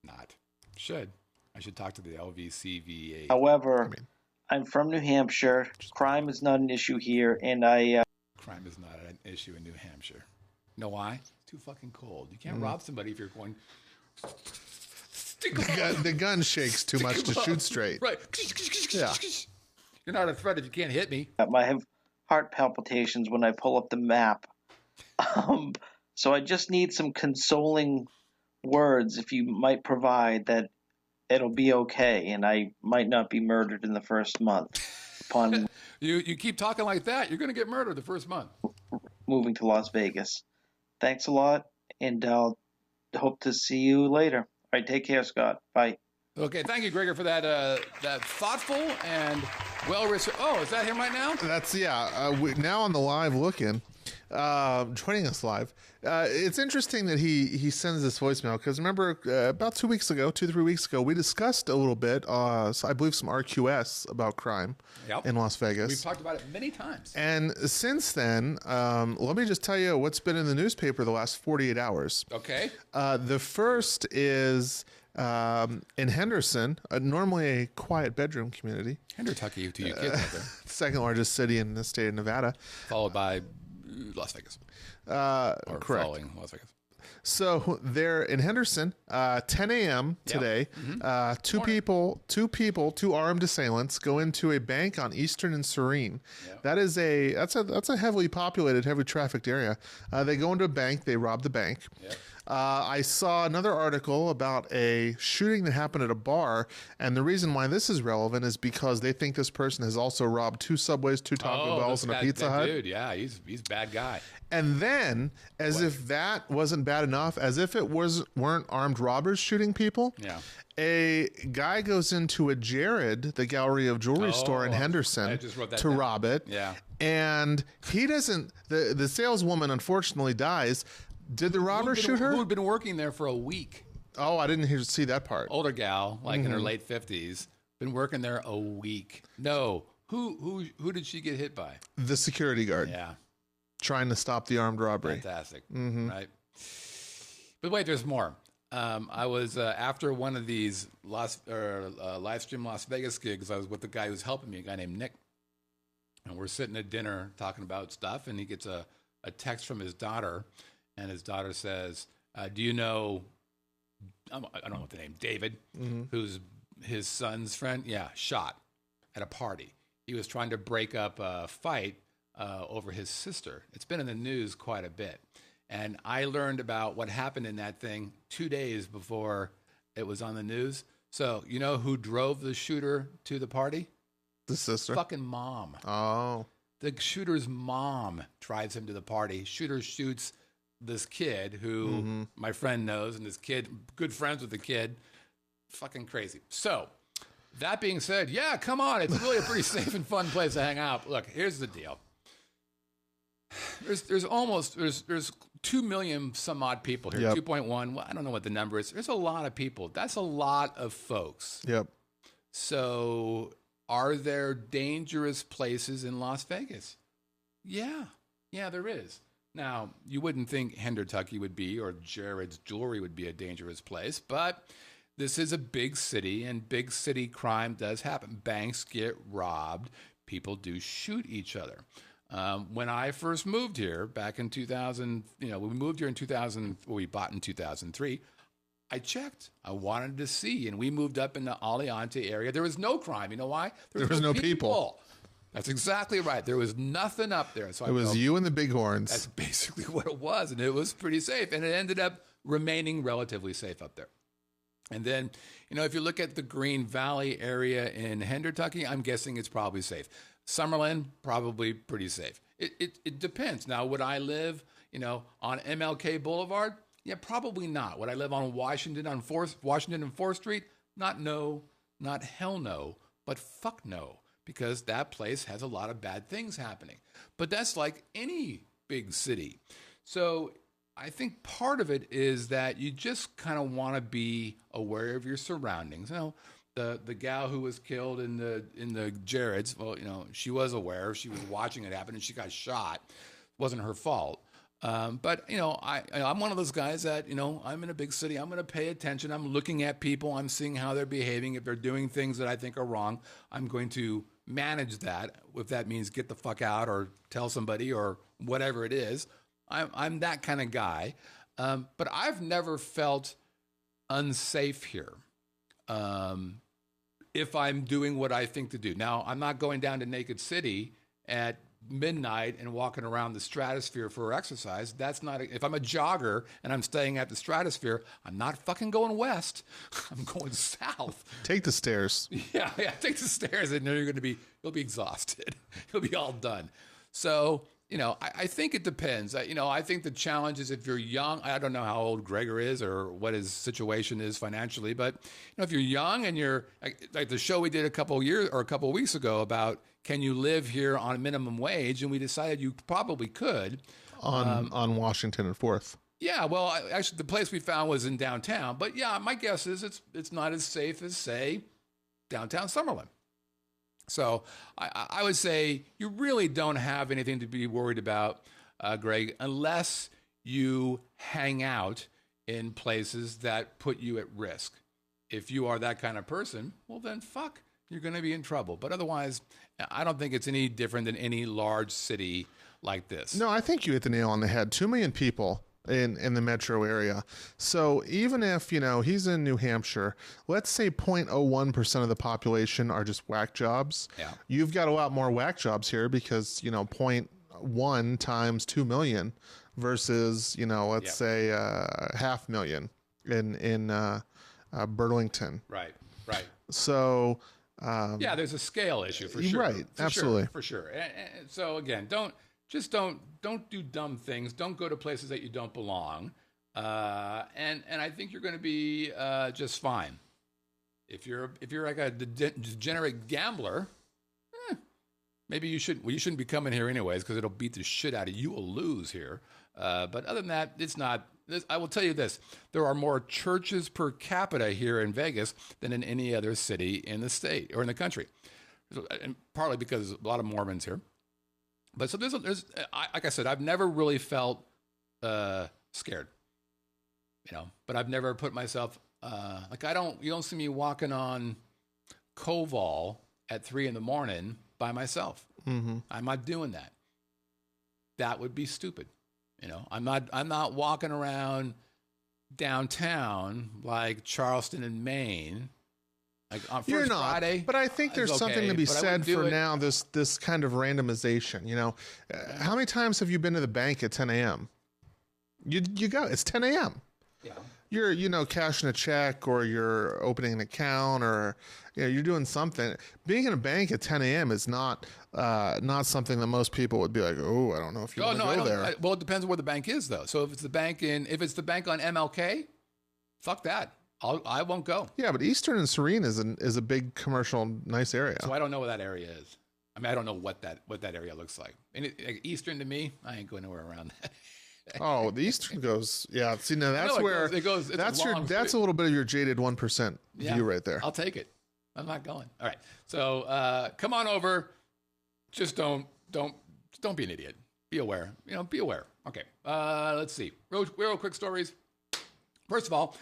S2: Not. I should talk to the LVCVA.
S3: However, I'm from New Hampshire. Crime is not an issue here, and
S2: Crime is not an issue in New Hampshire. You know why? It's too fucking cold. You can't rob somebody if you're going...
S1: The gun shakes too much to shoot straight.
S2: Right.
S1: Yeah.
S2: You're not a threat if you can't hit me.
S3: I have heart palpitations when I pull up the map. So I just need some consoling words, if you might provide, that it'll be okay and I might not be murdered in the first month upon
S2: You keep talking like that, you're going to get murdered the first month.
S3: moving to Las Vegas. Thanks a lot, and I'll hope to see you later. All right, take care, Scott. Bye.
S2: Okay, thank you, Gregor, for that thoughtful and well-researched. Oh, is that him right now?
S1: That's now on the live looking, joining us live. It's interesting that he sends this voicemail because remember about 3 weeks ago, we discussed a little bit, I believe some RQS about crime in Las Vegas.
S2: We've talked about it many times.
S1: And since then, let me just tell you what's been in the newspaper the last 48 hours.
S2: Okay.
S1: The first is in Henderson, normally a quiet bedroom community.
S2: Kentucky to you kids out there.
S1: Second largest city in the state of Nevada.
S2: Followed by Las Vegas. Or
S1: correct.
S2: following Las Vegas.
S1: So they're in Henderson, 10 a.m. today. Two armed assailants go into a bank on Eastern and Serene. Yep. That's a heavily populated, heavily trafficked area. They go into a bank, they rob the bank. Yep. I saw another article about a shooting that happened at a bar, and the reason why this is relevant is because they think this person has also robbed 2 Subways, 2 Taco Bells, and a Pizza Hut.
S2: Dude, yeah, he's a bad guy.
S1: And then, if that wasn't bad enough, as if it weren't armed robbers shooting people, a guy goes into a Jared, the Gallery of Jewelry store in Henderson, to rob it.
S2: Yeah.
S1: And he doesn't. The saleswoman unfortunately dies. Did the robber shoot her?
S2: Who had been working there for a week?
S1: Oh, I didn't see that part.
S2: Older gal, like in her late 50s, been working there a week. No, who did she get hit by?
S1: The security guard.
S2: Yeah,
S1: trying to stop the armed robbery.
S2: Fantastic, right? But wait, there's more. I was after one of these live stream Las Vegas gigs. I was with the guy who's helping me, a guy named Nick, and we're sitting at dinner talking about stuff, and he gets a text from his daughter. And his daughter says, do you know, I don't know what the name, David, who's his son's friend? Yeah, shot at a party. He was trying to break up a fight over his sister. It's been in the news quite a bit. And I learned about what happened in that thing 2 days before it was on the news. So you know who drove the shooter to the party?
S1: The sister.
S2: Fucking mom.
S1: Oh.
S2: The shooter's mom drives him to the party. Shooter shoots this kid who my friend knows, and this kid, good friends with the kid, fucking crazy. So, that being said, yeah, come on. It's really a pretty safe and fun place to hang out. Look, here's the deal. There's 2 million some odd people here, 2.1. Well, I don't know what the number is. There's a lot of people. That's a lot of folks.
S1: Yep.
S2: So, are there dangerous places in Las Vegas? Yeah, there is. Now, you wouldn't think Hendertucky would be, or Jared's Jewelry would be a dangerous place, but this is a big city, and big city crime does happen. Banks get robbed. People do shoot each other. When I first moved here back in 2000, we moved here in 2000, we bought in 2003, I checked. I wanted to see, and we moved up in the Aliante area. There was no crime. You know why?
S1: There was no people.
S2: That's exactly right. There was nothing up there. So
S1: it was you and the bighorns.
S2: That's basically what it was, and it was pretty safe. And it ended up remaining relatively safe up there. And then, if you look at the Green Valley area in Hendertucky, I'm guessing it's probably safe. Summerlin, probably pretty safe. It depends. Now, would I live, on MLK Boulevard? Yeah, probably not. Would I live on Washington and 4th Street? Not hell no, but fuck no. Because that place has a lot of bad things happening. But that's like any big city. So I think part of it is that you just kind of want to be aware of your surroundings. The gal who was killed in the Jareds, well, she was aware. She was watching it happen, and she got shot. It wasn't her fault. But I'm one of those guys that, I'm in a big city. I'm going to pay attention. I'm looking at people. I'm seeing how they're behaving. If they're doing things that I think are wrong, I'm going to manage that. If that means get the fuck out or tell somebody or whatever it is, I'm that kind of guy. But I've never felt unsafe here. if I'm doing what I think to do. Now, I'm not going down to Naked City at midnight and walking around the Stratosphere for exercise. That's not, if I'm a jogger and I'm staying at the Stratosphere, I'm not fucking going west. I'm going south.
S1: Take the stairs.
S2: Yeah, take the stairs and you'll be exhausted. You'll be all done. So, I think it depends. I think the challenge is if you're young, I don't know how old Gregor is or what his situation is financially, but if you're young and you're like the show we did a couple of weeks ago about can you live here on minimum wage, and we decided you probably could
S1: on Washington and 4th.
S2: Yeah, well, actually, the place we found was in downtown, but yeah, my guess is it's not as safe as say downtown Summerlin. So I would say you really don't have anything to be worried about, Greg, unless you hang out in places that put you at risk. If you are that kind of person, well, then fuck, you're going to be in trouble. But otherwise, I don't think it's any different than any large city like this.
S1: No, I think you hit the nail on the head. 2 million people in the metro area. So even if, he's in New Hampshire, let's say 0.01% of the population are just whack jobs.
S2: Yeah.
S1: You've got a lot more whack jobs here because, 0.1 times 2 million versus, let's say 500,000 in Burlington.
S2: Right.
S1: So...
S2: there's a scale issue for sure.
S1: Right, absolutely.
S2: For sure. And so again, don't do dumb things. Don't go to places that you don't belong. And I think you're going to be just fine. If you're like a degenerate gambler, maybe you shouldn't be coming here anyways because it'll beat the shit out of you. You will lose here. But other than that, it's not. I will tell you this: there are more churches per capita here in Vegas than in any other city in the state or in the country, and partly because there's a lot of Mormons here. But so there's like I said, I've never really felt scared, but I've never put myself you don't see me walking on Koval at 3 a.m. by myself. Mm-hmm. I'm not doing that. That would be stupid. I'm not walking around downtown like Charleston and Maine. Like on
S1: You're
S2: first
S1: not,
S2: Friday,
S1: but I think there's something to be said for now. This kind of randomization. How many times have you been to the bank at 10 a.m.? You go. It's 10 a.m.
S2: Yeah.
S1: You're cashing a check or you're opening an account or you're doing something. Being in a bank at 10 a.m. is not something that most people would be like, oh, I don't know if you want to go there.
S2: Well, it depends on where the bank is though. So if it's the bank on MLK, fuck that. I won't go.
S1: Yeah, but Eastern and Serene is a big commercial, nice area.
S2: So I don't know what that area is. I mean, I don't know what that area looks like. And Eastern to me, I ain't going anywhere around that.
S1: Oh, the Eastern goes. Yeah, see now that's where it goes. That's a little bit of your jaded 1% view right there.
S2: I'll take it. I'm not going. All right. So come on over. Just don't be an idiot. Be aware. Be aware. Okay. Let's see. Real quick stories. First of all.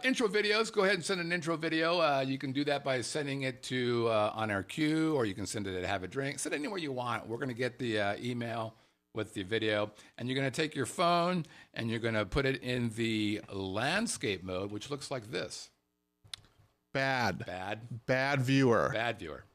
S2: Intro videos, go ahead and send an intro video. You can do that by sending it to on our queue, or you can send it at Have a Drink. Send it anywhere you want. We're going to get the email with the video, and you're going to take your phone and you're going to put it in the landscape mode, which looks like this.
S1: Bad viewer.
S2: Bad viewer.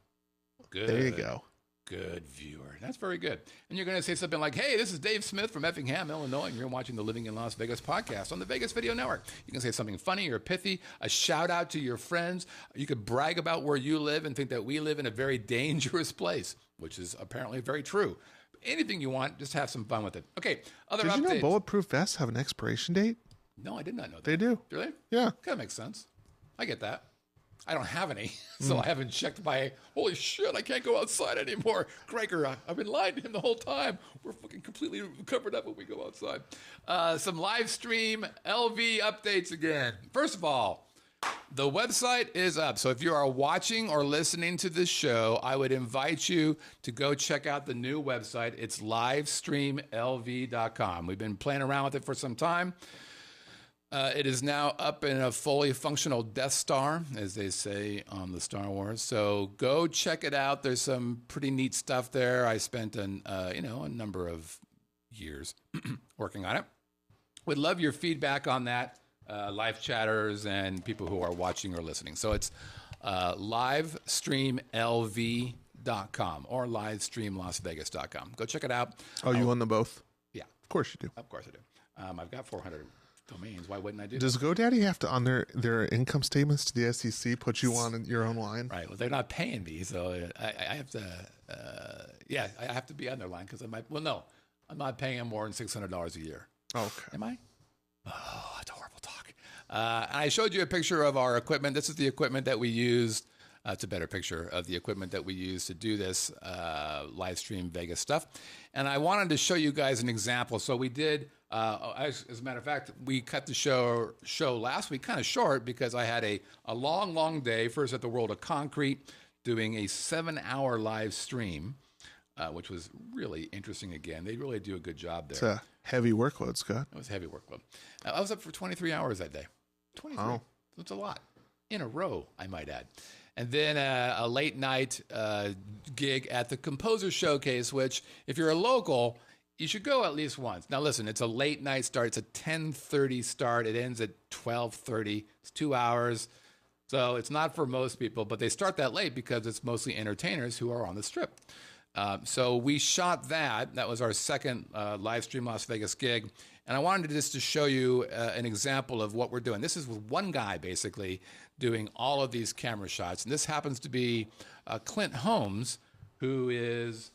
S2: Good.
S1: There you go.
S2: Good viewer. That's very good. And you're going to say something like, hey, this is Dave Smith from Effingham, Illinois, and you're watching the Living in Las Vegas podcast on the Vegas Video Network. You can say something funny or pithy, a shout out to your friends. You could brag about where you live and think that we live in a very dangerous place, which is apparently very true. Anything you want, just have some fun with it. Okay, other updates.
S1: Did you know bulletproof vests have an expiration date?
S2: No, I did not know that.
S1: They do.
S2: Do they?
S1: Yeah.
S2: Kind of makes sense. I get that. I don't have any, so I haven't checked holy shit, I can't go outside anymore. Gregor, I've been lying to him the whole time. We're fucking completely covered up when we go outside. Some live stream LV updates again. First of all, the website is up. So if you are watching or listening to this show, I would invite you to go check out the new website. It's livestreamlv.com. We've been playing around with it for some time. It is now up in a fully functional Death Star, as they say on the Star Wars. So go check it out. There's some pretty neat stuff there. I spent a number of years working on it. Would love your feedback on that. live chatters and people who are watching or listening. So it's livestreamlv.com or livestreamlasvegas.com. Go check it out.
S1: Oh, you own them both?
S2: Yeah.
S1: Of course you do.
S2: Of course I do. I've got 400 domains. Why wouldn't I do
S1: Does GoDaddy have to, on their income statements to the SEC, put you on your own line?
S2: Right. Well, they're not paying me, so I have to. I have to be on their line because I might. Well, no, I'm not paying them more than $600 a year.
S1: Okay.
S2: Am I? Oh, that's horrible talk. I showed you a picture of our equipment. This is the equipment that we used. It's a better picture of the equipment that we use to do this live stream Vegas stuff. And I wanted to show you guys an example. So we did, as a matter of fact, we cut the show last week kind of short because I had a long, long day, first at the World of Concrete, doing a 7-hour live stream, which was really interesting again. They really do a good job there.
S1: It's a heavy workload, Scott.
S2: It was a heavy workload. I was up for 23 hours that day. 23.
S1: Oh.
S2: That's a lot. In a row, I might add. And then a late night gig at the Composer Showcase, which if you're a local, you should go at least once. Now, listen, it's a late night start. It's a 10:30 start. It ends at 12:30. It's 2 hours. So it's not for most people, but they start that late because it's mostly entertainers who are on the strip. So we shot that. That was our second live stream Las Vegas gig. And I wanted just to show you an example of what we're doing. This is with one guy, basically, doing all of these camera shots. And this happens to be Clint Holmes, who is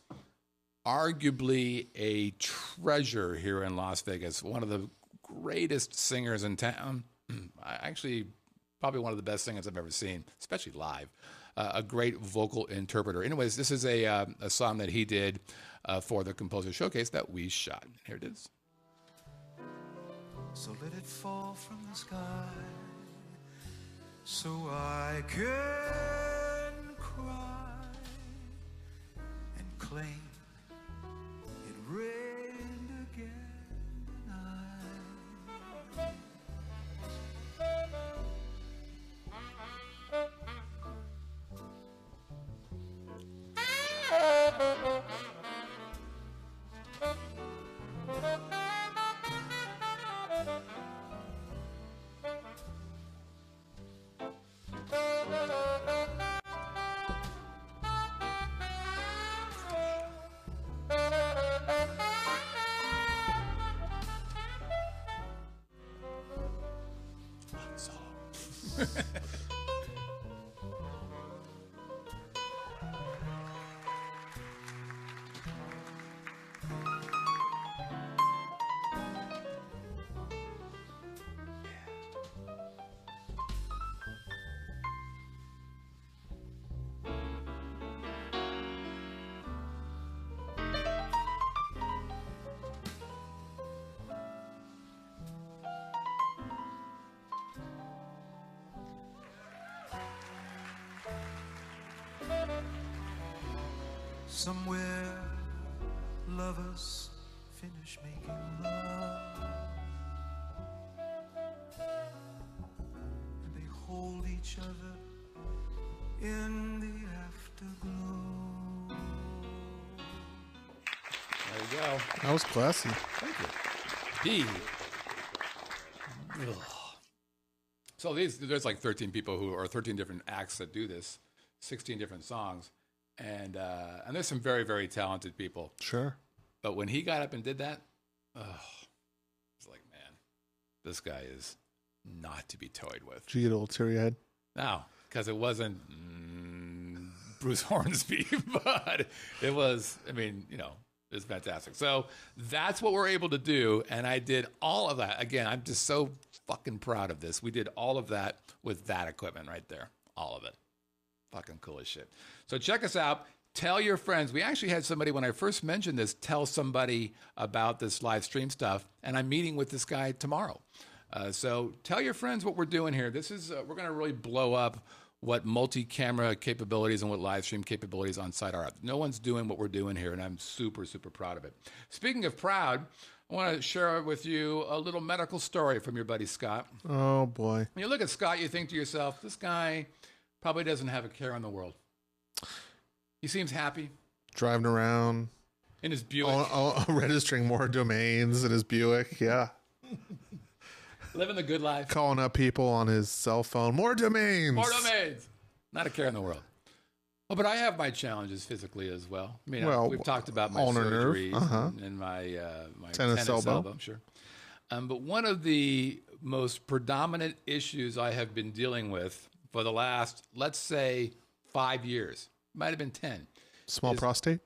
S2: arguably a treasure here in Las Vegas, one of the greatest singers in town. Actually, probably one of the best singers I've ever seen, especially live. A great vocal interpreter. Anyways, this is a song that he did for the Composer Showcase that we shot. Here it is.
S4: So let it fall from the sky, so I can cry and claim it rained again tonight. Somewhere lovers finish making love, and they hold each other in the afterglow.
S2: There you go.
S1: That was classy.
S2: Thank you. So there's like 13 people who are 13 different acts that do this, 16 different songs. And there's some very, very talented people.
S1: Sure.
S2: But when he got up and did that, it's like, man, this guy is not to be toyed with.
S1: Did you get a little teary-eyed?
S2: No, because it wasn't Bruce Hornsby, but it was, I mean, you know, it was fantastic. So that's what we're able to do. And I did all of that. Again, I'm just so fucking proud of this. We did all of that with that equipment right there. All of it. Fucking cool as shit. So check us out. Tell your friends. We actually had somebody, when I first mentioned this, tell somebody about this live stream stuff. And I'm meeting with this guy tomorrow. So tell your friends what we're doing here. This is, we're going to really blow up what multi-camera capabilities and what live stream capabilities on site are. No one's doing what we're doing here, and I'm super, super proud of it. Speaking of proud, I want to share with you a little medical story from your buddy Scott.
S1: Oh, boy.
S2: When you look at Scott, you think to yourself, this guy probably doesn't have a care in the world. He seems happy.
S1: Driving around.
S2: In his Buick.
S1: Registering more domains in his Buick, yeah.
S2: Living the good life.
S1: Calling up people on his cell phone. More domains.
S2: More domains. Not a care in the world. Well, but I have my challenges physically as well. I mean,
S1: Well,
S2: we've talked about my
S1: ulnar nerve,
S2: surgeries and my
S1: tennis elbow.
S2: Sure. But one of the most predominant issues I have been dealing with for the last, let's say, 5 years, might have been 10.
S1: Small prostate?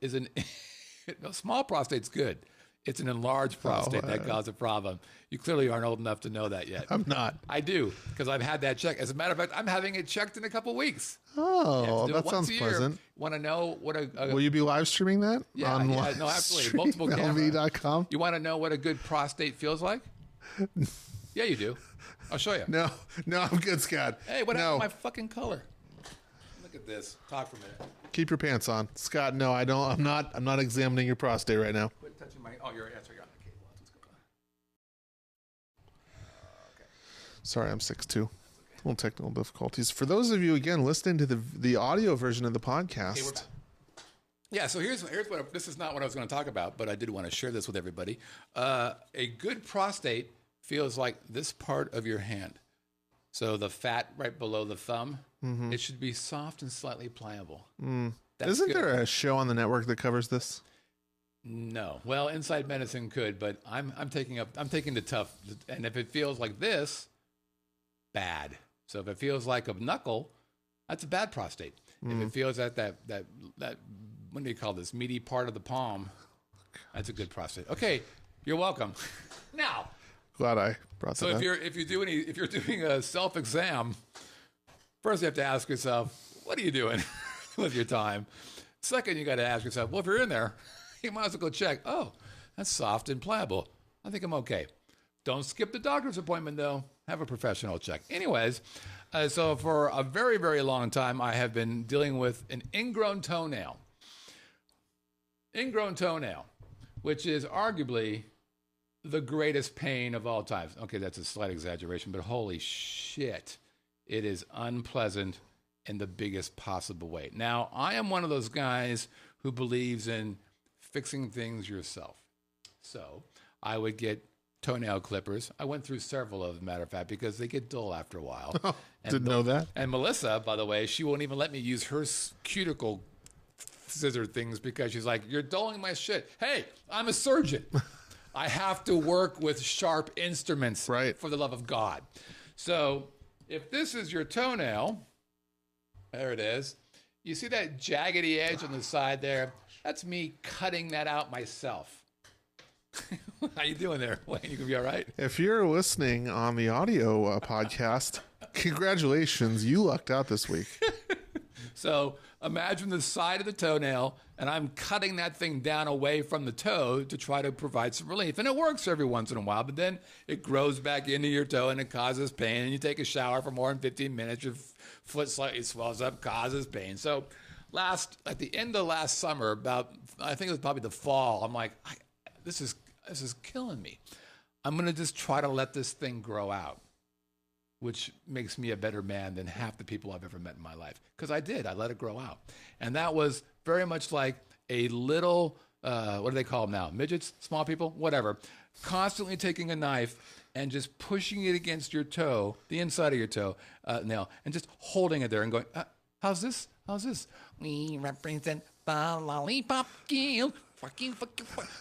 S2: No, small prostate's good. It's an enlarged prostate that causes a problem. You clearly aren't old enough to know that yet.
S1: I'm not.
S2: I do, because I've had that checked. As a matter of fact, I'm having it checked in a couple weeks.
S1: Oh, that sounds pleasant.
S2: Want to know what
S1: Will you be live streaming that?
S2: Yeah, no, absolutely. Multiple cameras.
S1: LV.com?
S2: You want to know what a good prostate feels like? Yeah, you do. I'll show you.
S1: No, I'm good, Scott.
S2: Hey, what happened to my fucking color? Look at this. Talk for a minute.
S1: Keep your pants on, Scott. No, I don't. I'm not examining your prostate right now.
S2: Quit touching my. Oh, you're on the cable. What's going on? Okay.
S1: Sorry, I'm 6'2". Little technical difficulties. For those of you again listening to the audio version of the podcast.
S2: Yeah, so here's what this is not what I was going to talk about, but I did want to share this with everybody. A good prostate feels like this part of your hand. So the fat right below the thumb, it should be soft and slightly pliable.
S1: Isn't there a show on the network that covers this?
S2: No. Well, Inside Medicine could, but I'm taking the tough. And if it feels like this, bad. So if it feels like a knuckle, that's a bad prostate. If it feels like that what do you call this, meaty part of the palm, that's a good prostate. Okay, you're welcome. Now,
S1: glad I brought that
S2: so
S1: up.
S2: if you're doing a self-exam, first you have to ask yourself, what are you doing with your time? Second, you got to ask yourself, well, if you're in there, you might as well go check. Oh, that's soft and pliable. I think I'm okay. Don't skip the doctor's appointment, though. Have a professional check. Anyways, so for a very, very long time, I have been dealing with an ingrown toenail. Ingrown toenail, which is arguably the greatest pain of all time. Okay, that's a slight exaggeration, but holy shit, it is unpleasant in the biggest possible way. Now, I am one of those guys who believes in fixing things yourself. So I would get toenail clippers. I went through several of them, matter of fact, because they get dull after a while.
S1: Oh, didn't know that.
S2: And Melissa, by the way, she won't even let me use her cuticle scissor things because she's like, you're dulling my shit. Hey, I'm a surgeon. I have to work with sharp instruments,
S1: right?
S2: For the love of God. So if this is your toenail, there it is. You see that jaggedy edge on the side there? That's me cutting that out myself. How you doing there, Wayne? You gonna be all right?
S1: If you're listening on the audio podcast, congratulations, you lucked out this week.
S2: So imagine the side of the toenail, and I'm cutting that thing down away from the toe to try to provide some relief. And it works every once in a while, but then it grows back into your toe and it causes pain. And you take a shower for more than 15 minutes, your foot slightly swells up, causes pain. So at the end of last summer, I think it was probably the fall, I'm like, this is killing me. I'm going to just try to let this thing grow out, which makes me a better man than half the people I've ever met in my life. Because I let it grow out. And that was very much like a little, what do they call them now? Midgets? Small people? Whatever. Constantly taking a knife and just pushing it against your toe, the inside of your toe nail, and just holding it there and going, how's this? How's this? We represent the lollipop guild.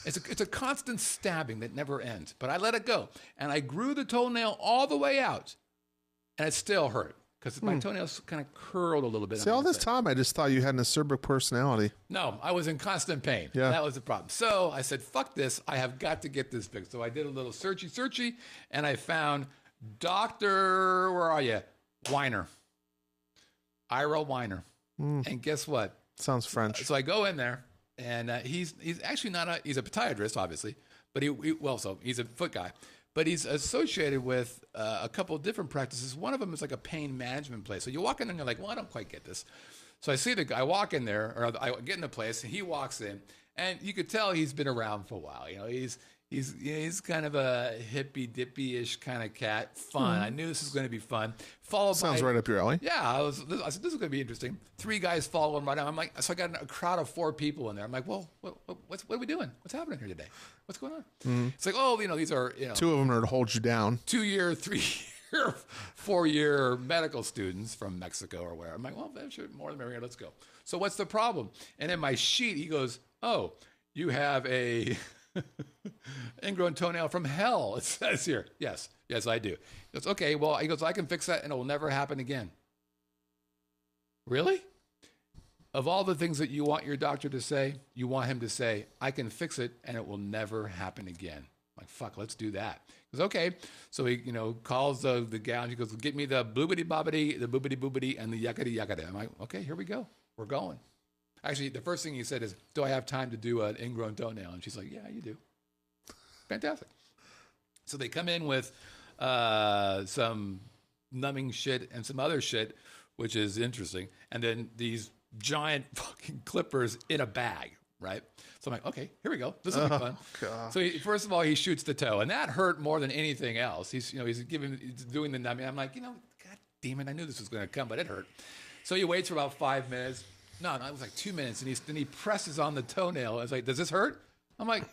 S2: It's a constant stabbing that never ends. But I let it go. And I grew the toenail all the way out. And it still hurt because my toenails kind of curled a little bit.
S1: See, all this time, I just thought you had an acerbic personality.
S2: No, I was in constant pain.
S1: Yeah.
S2: That was the problem. So I said, fuck this. I have got to get this fixed. So I did a little searchy, and I found Dr. Where are you? Weiner. Ira Weiner. And guess what?
S1: Sounds French.
S2: So I go in there, and he's actually not he's a podiatrist, obviously, but he's a foot guy. But he's associated with a couple of different practices. One of them is like a pain management place. So you walk in and you're like, well, I don't quite get this. So I see the guy, I walk in there, or I get in the place, and he walks in, and you could tell he's been around for a while. You know, He's kind of a hippy dippy-ish kind of cat. Fun. I knew this was going to be fun. Followed
S1: Sounds
S2: by,
S1: right up your alley.
S2: yeah, I said, this is going to be interesting. 3 guys follow him right now. I'm like, so I got a crowd of 4 people in there. I'm like, well, what are we doing? What's happening here today? What's going on? It's like, oh, these are,
S1: 2 of them are to hold you down.
S2: 2-year, 3-year, 4-year medical students from Mexico or whatever. I'm like, well, sure, more than merrier. Let's go. So what's the problem? And in my sheet, he goes, oh, you have a ingrown toenail from hell, it says here. Yes, I do. He goes, okay, well, he goes, I can fix that and it will never happen again. Really? Of all the things that you want your doctor to say, you want him to say, I can fix it and it will never happen again. I'm like, fuck, let's do that. He goes, okay. So he, calls the gal and he goes, get me the bloobity bobbity, the boobity boobity, and the yakety yakety. I'm like, okay, here we go. We're going. Actually, the first thing he said is, do I have time to do an ingrown toenail? And she's like, yeah, you do. Fantastic. So they come in with some numbing shit and some other shit, which is interesting. And then these giant fucking clippers in a bag, right? So I'm like, okay, here we go. This will be fun.
S1: God.
S2: So first of all, he shoots the toe, and that hurt more than anything else. He's doing the numbing. I'm like, God damn it, I knew this was going to come, but it hurt. So he waits for about 5 minutes. No, it was like 2 minutes, and then he presses on the toenail. I was like, does this hurt? I'm like,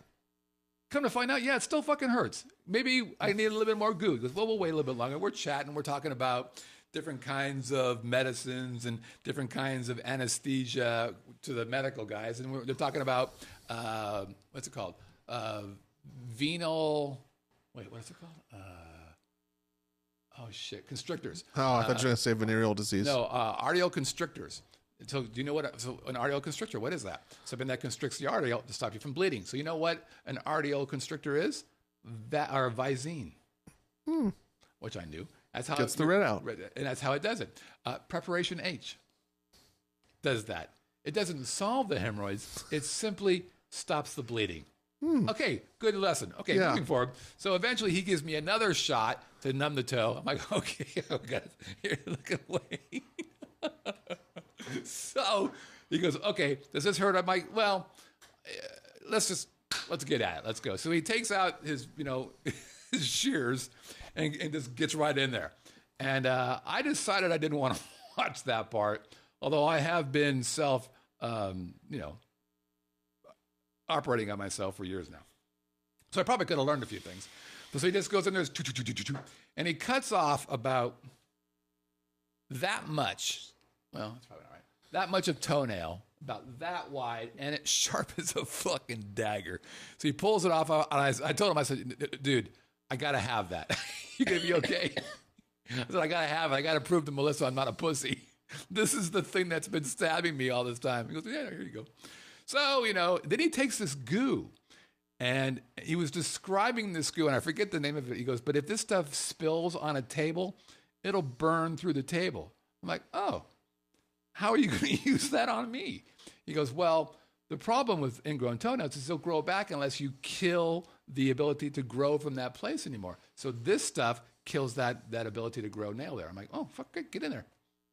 S2: come to find out, yeah, it still fucking hurts. Maybe I need a little bit more goo. He goes, well, we'll wait a little bit longer. We're chatting. We're talking about different kinds of medicines and different kinds of anesthesia to the medical guys. And they're talking about, what's it called? Venal, wait, what's it called? Constrictors.
S1: Oh, I thought you were going to say venereal disease.
S2: No, arterial constrictors. So do you know so an arterial constrictor, what is that? Something that constricts the arterial to stop you from bleeding. So you know what an arterial constrictor is? Or Visine, which I knew. That's how
S1: Gets the red out.
S2: And that's how it does it. Preparation H does that. It doesn't solve the hemorrhoids. It simply stops the bleeding. Okay, good lesson. Okay,
S1: Yeah.
S2: moving forward. So eventually he gives me another shot to numb the toe. I'm like, okay, oh God, here, look away. So he goes, okay, does this hurt? I'm like, well, let's get at it. Let's go. So he takes out his, his shears and just gets right in there. And I decided I didn't want to watch that part, although I have been operating on myself for years now. So I probably could have learned a few things. So he just goes in there, and he cuts off about that much. Well, that's probably not right. That much of toenail, about that wide, and it's sharp as a fucking dagger. So he pulls it off. And I told him, I said, dude, I got to have that. You going to be okay? I said, I got to have it. I got to prove to Melissa I'm not a pussy. This is the thing that's been stabbing me all this time. He goes, yeah, here you go. So, then he takes this goo, and he was describing this goo, and I forget the name of it. He goes, but if this stuff spills on a table, it'll burn through the table. I'm like, oh, how are you going to use that on me? He goes, well, the problem with ingrown toenails is they'll grow back unless you kill the ability to grow from that place anymore. So this stuff kills that ability to grow nail there. I'm like, oh, fuck, get in there.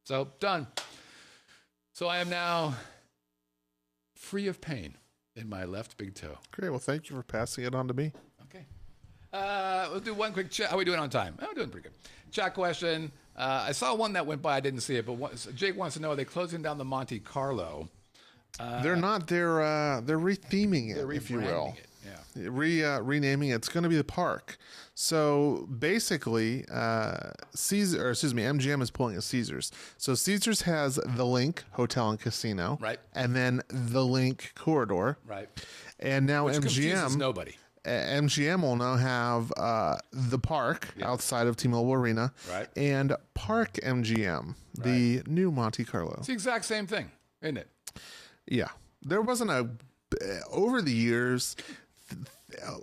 S2: So done. So I am now free of pain in my left big toe.
S1: Great. Well, thank you for passing it on to me.
S2: Okay. We'll do one quick chat. How are we doing on time? Oh, we're doing pretty good. Chat question. I saw one that went by. I didn't see it, but Jake wants to know, are they closing down the Monte Carlo?
S1: They're not. They're retheming it, if you will.
S2: It, yeah.
S1: Renaming it. It's going to be the park. So basically, MGM is pulling a Caesars. So Caesars has the Link Hotel and Casino,
S2: right,
S1: and then the Link Corridor,
S2: right,
S1: and now
S2: which
S1: MGM.
S2: Nobody.
S1: MGM will now have the park outside of T-Mobile Arena,
S2: right,
S1: and Park MGM, the new Monte Carlo.
S2: It's the exact same thing, isn't it?
S1: Yeah, there wasn't over the years.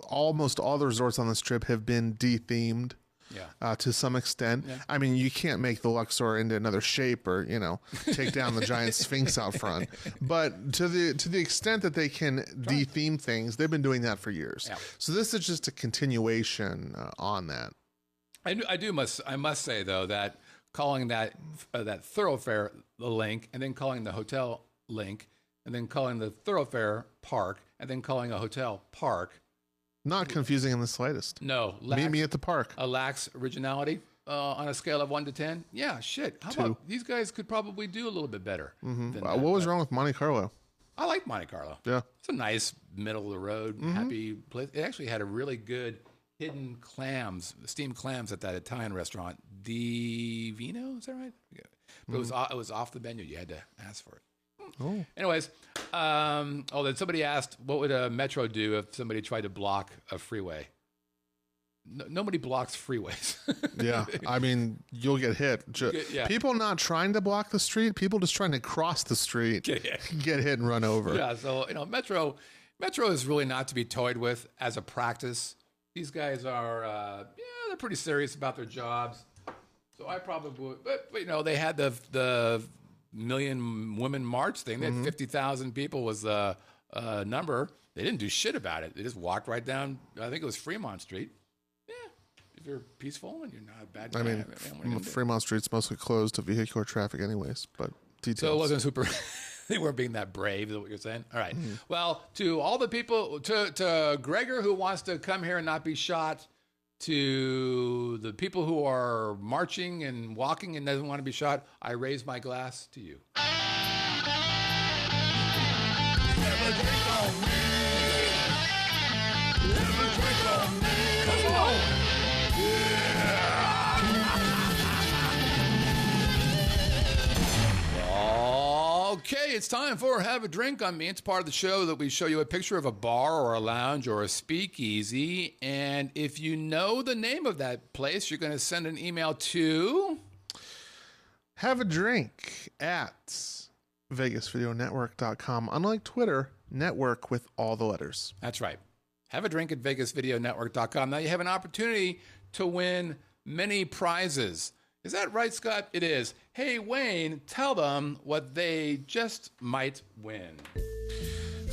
S1: Almost all the resorts on this trip have been de-themed, to some extent. Yeah. I mean, you can't make the Luxor into another shape or take down the giant Sphinx out front. But to the extent that they can de-theme things, they've been doing that for years. Yeah. So this is just a continuation on that.
S2: I must say though that calling that thoroughfare the Link, and then calling the hotel Link, and then calling the thoroughfare Park, and then calling a hotel Park,
S1: Not confusing in the slightest.
S2: No.
S1: Meet me at the park.
S2: A lacks originality on a scale of 1 to 10? Yeah, shit. How
S1: 2.
S2: about these guys could probably do a little bit better. Than that,
S1: What was wrong with Monte Carlo?
S2: I like Monte Carlo.
S1: Yeah.
S2: It's a nice middle of the road, happy place. It actually had a really good hidden clams, steamed clams at that Italian restaurant, Divino. Is that right? Yeah. But it was off the menu. You had to ask for it.
S1: Oh.
S2: Anyways, then somebody asked, what would a metro do if somebody tried to block a freeway? Nobody blocks freeways.
S1: Yeah, I mean, you'll get hit.
S2: Yeah.
S1: People not trying to block the street, people just trying to cross the street, get hit and run over.
S2: Yeah, so Metro is really not to be toyed with as a practice. These guys are, they're pretty serious about their jobs. So I probably would, but they had the Million Women March thing. They had 50,000 people was the number. They didn't do shit about it. They just walked right down. I think it was Fremont Street. If you're peaceful and you're not a bad guy.
S1: I mean, Fremont Street's mostly closed to vehicular traffic anyways, but details.
S2: So it wasn't super, they weren't being that brave, is what you're saying? All right. Well, to all the people, to Gregor who wants to come here and not be shot, to the people who are marching and walking and doesn't want to be shot, I raise my glass to you. Never drink on me. Never drink on me. Come on. Okay, it's time for Have a Drink on Me. It's part of the show that we show you a picture of a bar or a lounge or a speakeasy. And if you know the name of that place, you're going to send an email to
S1: Have a Drink at VegasVideoNetwork.com. Unlike Twitter, network with all the letters.
S2: That's right. Have a drink at VegasVideoNetwork.com. Now you have an opportunity to win many prizes. Is that right, Scott? It is. Hey, Wayne, tell them what they just might win.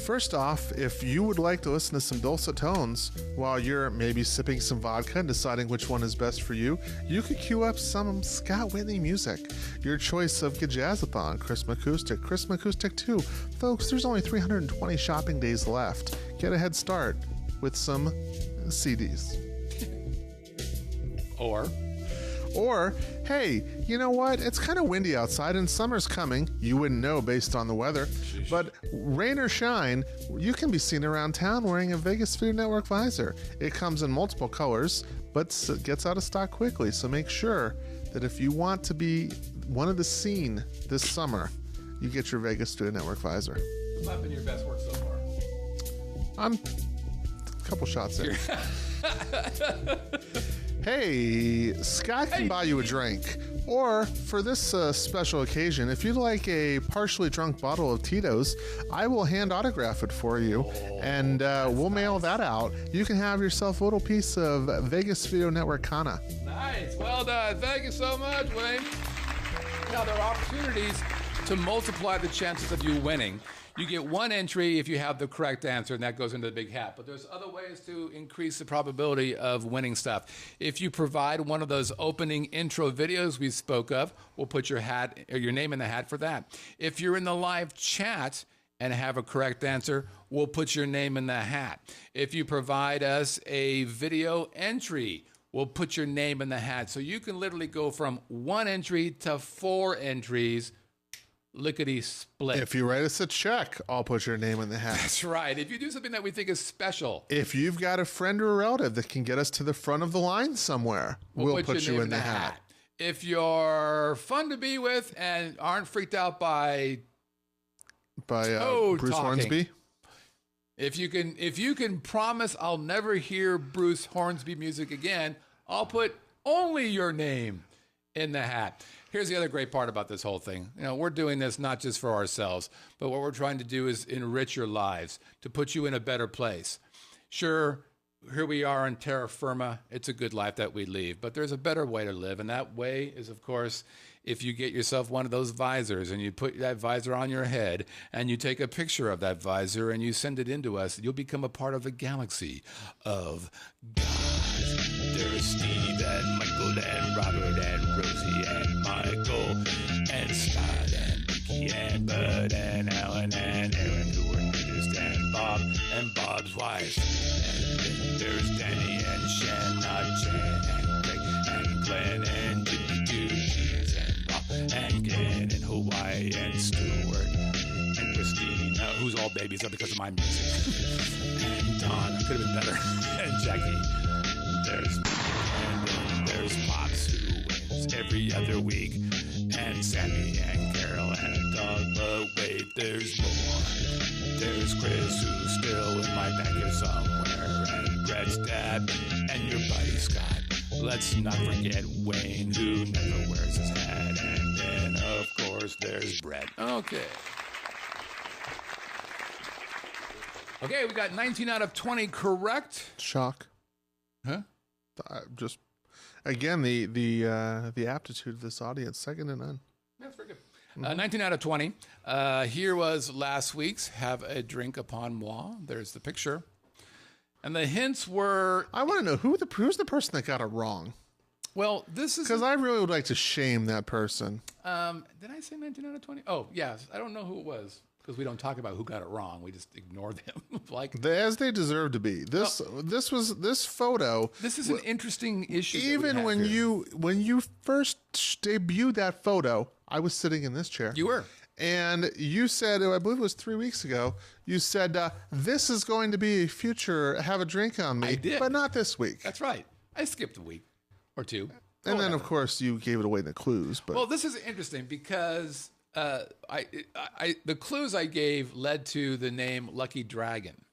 S1: First off, if you would like to listen to some dulcet tones while you're maybe sipping some vodka and deciding which one is best for you, you could cue up some Scott Whitney music. Your choice of Gajazzathon, Christmas Acoustic 2. Folks, there's only 320 shopping days left. Get a head start with some CDs. Or, hey, you know what? It's kind of windy outside and summer's coming. You wouldn't know based on the weather. Sheesh. But rain or shine, you can be seen around town wearing a Vegas Video Network visor. It comes in multiple colors, but it gets out of stock quickly. So make sure that if you want to be one of the scene this summer, you get your Vegas Video Network visor.
S2: What's been your best work so far?
S1: I'm a couple shots in. Hey, Scott can buy you a drink. Or, for this special occasion, if you'd like a partially drunk bottle of Tito's, I will hand autograph it for you, and we'll mail that out. You can have yourself a little piece of Vegas Video Network Kana.
S2: Nice. Well done. Thank you so much, Wayne. Now, there are opportunities to multiply the chances of you winning. You get one entry if you have the correct answer, and that goes into the big hat. But there's other ways to increase the probability of winning stuff. If you provide one of those opening intro videos we spoke of, we'll put your hat or your name in the hat for that. If you're in the live chat and have a correct answer, we'll put your name in the hat. If you provide us a video entry, we'll put your name in the hat. So you can literally go from one entry to 4 entries. Lickety split.
S1: If you write us a check, I'll put your name in the hat.
S2: That's right. If you do something that we think is special.
S1: If you've got a friend or a relative that can get us to the front of the line somewhere, we'll put you in the hat.
S2: If you're fun to be with and aren't freaked out by
S1: Bruce Hornsby.
S2: If you can promise I'll never hear Bruce Hornsby music again, I'll put only your name in the hat. Here's the other great part about this whole thing. You know, we're doing this not just for ourselves, but what we're trying to do is enrich your lives, to put you in a better place. Sure, here we are in terra firma. It's a good life that we lead, but there's a better way to live, and that way is, of course, if you get yourself one of those visors and you put that visor on your head and you take a picture of that visor and you send it into us, you'll become a part of the galaxy of guys. There's Steve and Michael and Robert and Rosie and Michael and Scott and Mickey and Bud and Alan and Aaron who are nudist and Bob and Bob's wife. And then there's Danny and Shanna, Jen and Greg and Glenn and Jimmy, Judy's and Rob and Ken and Hawaii and Stuart and Christina, who's all babies up because of my music. And Don, could have been better. And Jackie. There's Brandon, there's Pops who wins every other week. And Sammy and Carol and a dog, but wait, there's more. There's Chris who's still in my bag here somewhere. And Brett's dad and your buddy Scott. Let's not forget Wayne who never wears his hat. And then, of course, there's Brett. Okay. Okay, we got 19 out of 20 correct.
S1: Shock.
S2: Huh?
S1: Just again the aptitude of this audience, second to none.
S2: That's very good. 19 out of 20. Here was last week's Have a Drink Upon Moi. There's the picture. And the hints were...
S1: I want to know who's the person that got it wrong.
S2: Well, this is...
S1: Because I really would like to shame that person.
S2: Did I say 19 out of 20? Oh, yes. I don't know who it was. Because we don't talk about who got it wrong. We just ignore them.
S1: As they deserve to be. This photo.
S2: This is an interesting issue.
S1: Even when you first debuted that photo, I was sitting in this chair.
S2: You were.
S1: And you said, I believe it was 3 weeks ago, you said, this is going to be a future Have a Drink on me.
S2: I did.
S1: But not this week.
S2: That's right. I skipped a week or two.
S1: And then, of course, you gave it away in the clues. But
S2: well, this is interesting because... the clues I gave led to the name Lucky Dragon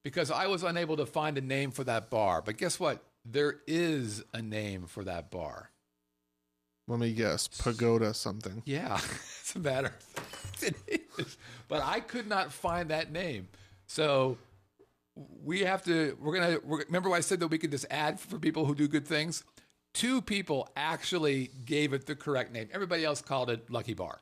S2: because I was unable to find a name for that bar. But guess what? There is a name for that bar.
S1: Let me guess. Pagoda something.
S2: Yeah, it's a matter. It is. But I could not find that name. So remember I said that we could just add for people who do good things? 2 people actually gave it the correct name. Everybody else called it Lucky Bar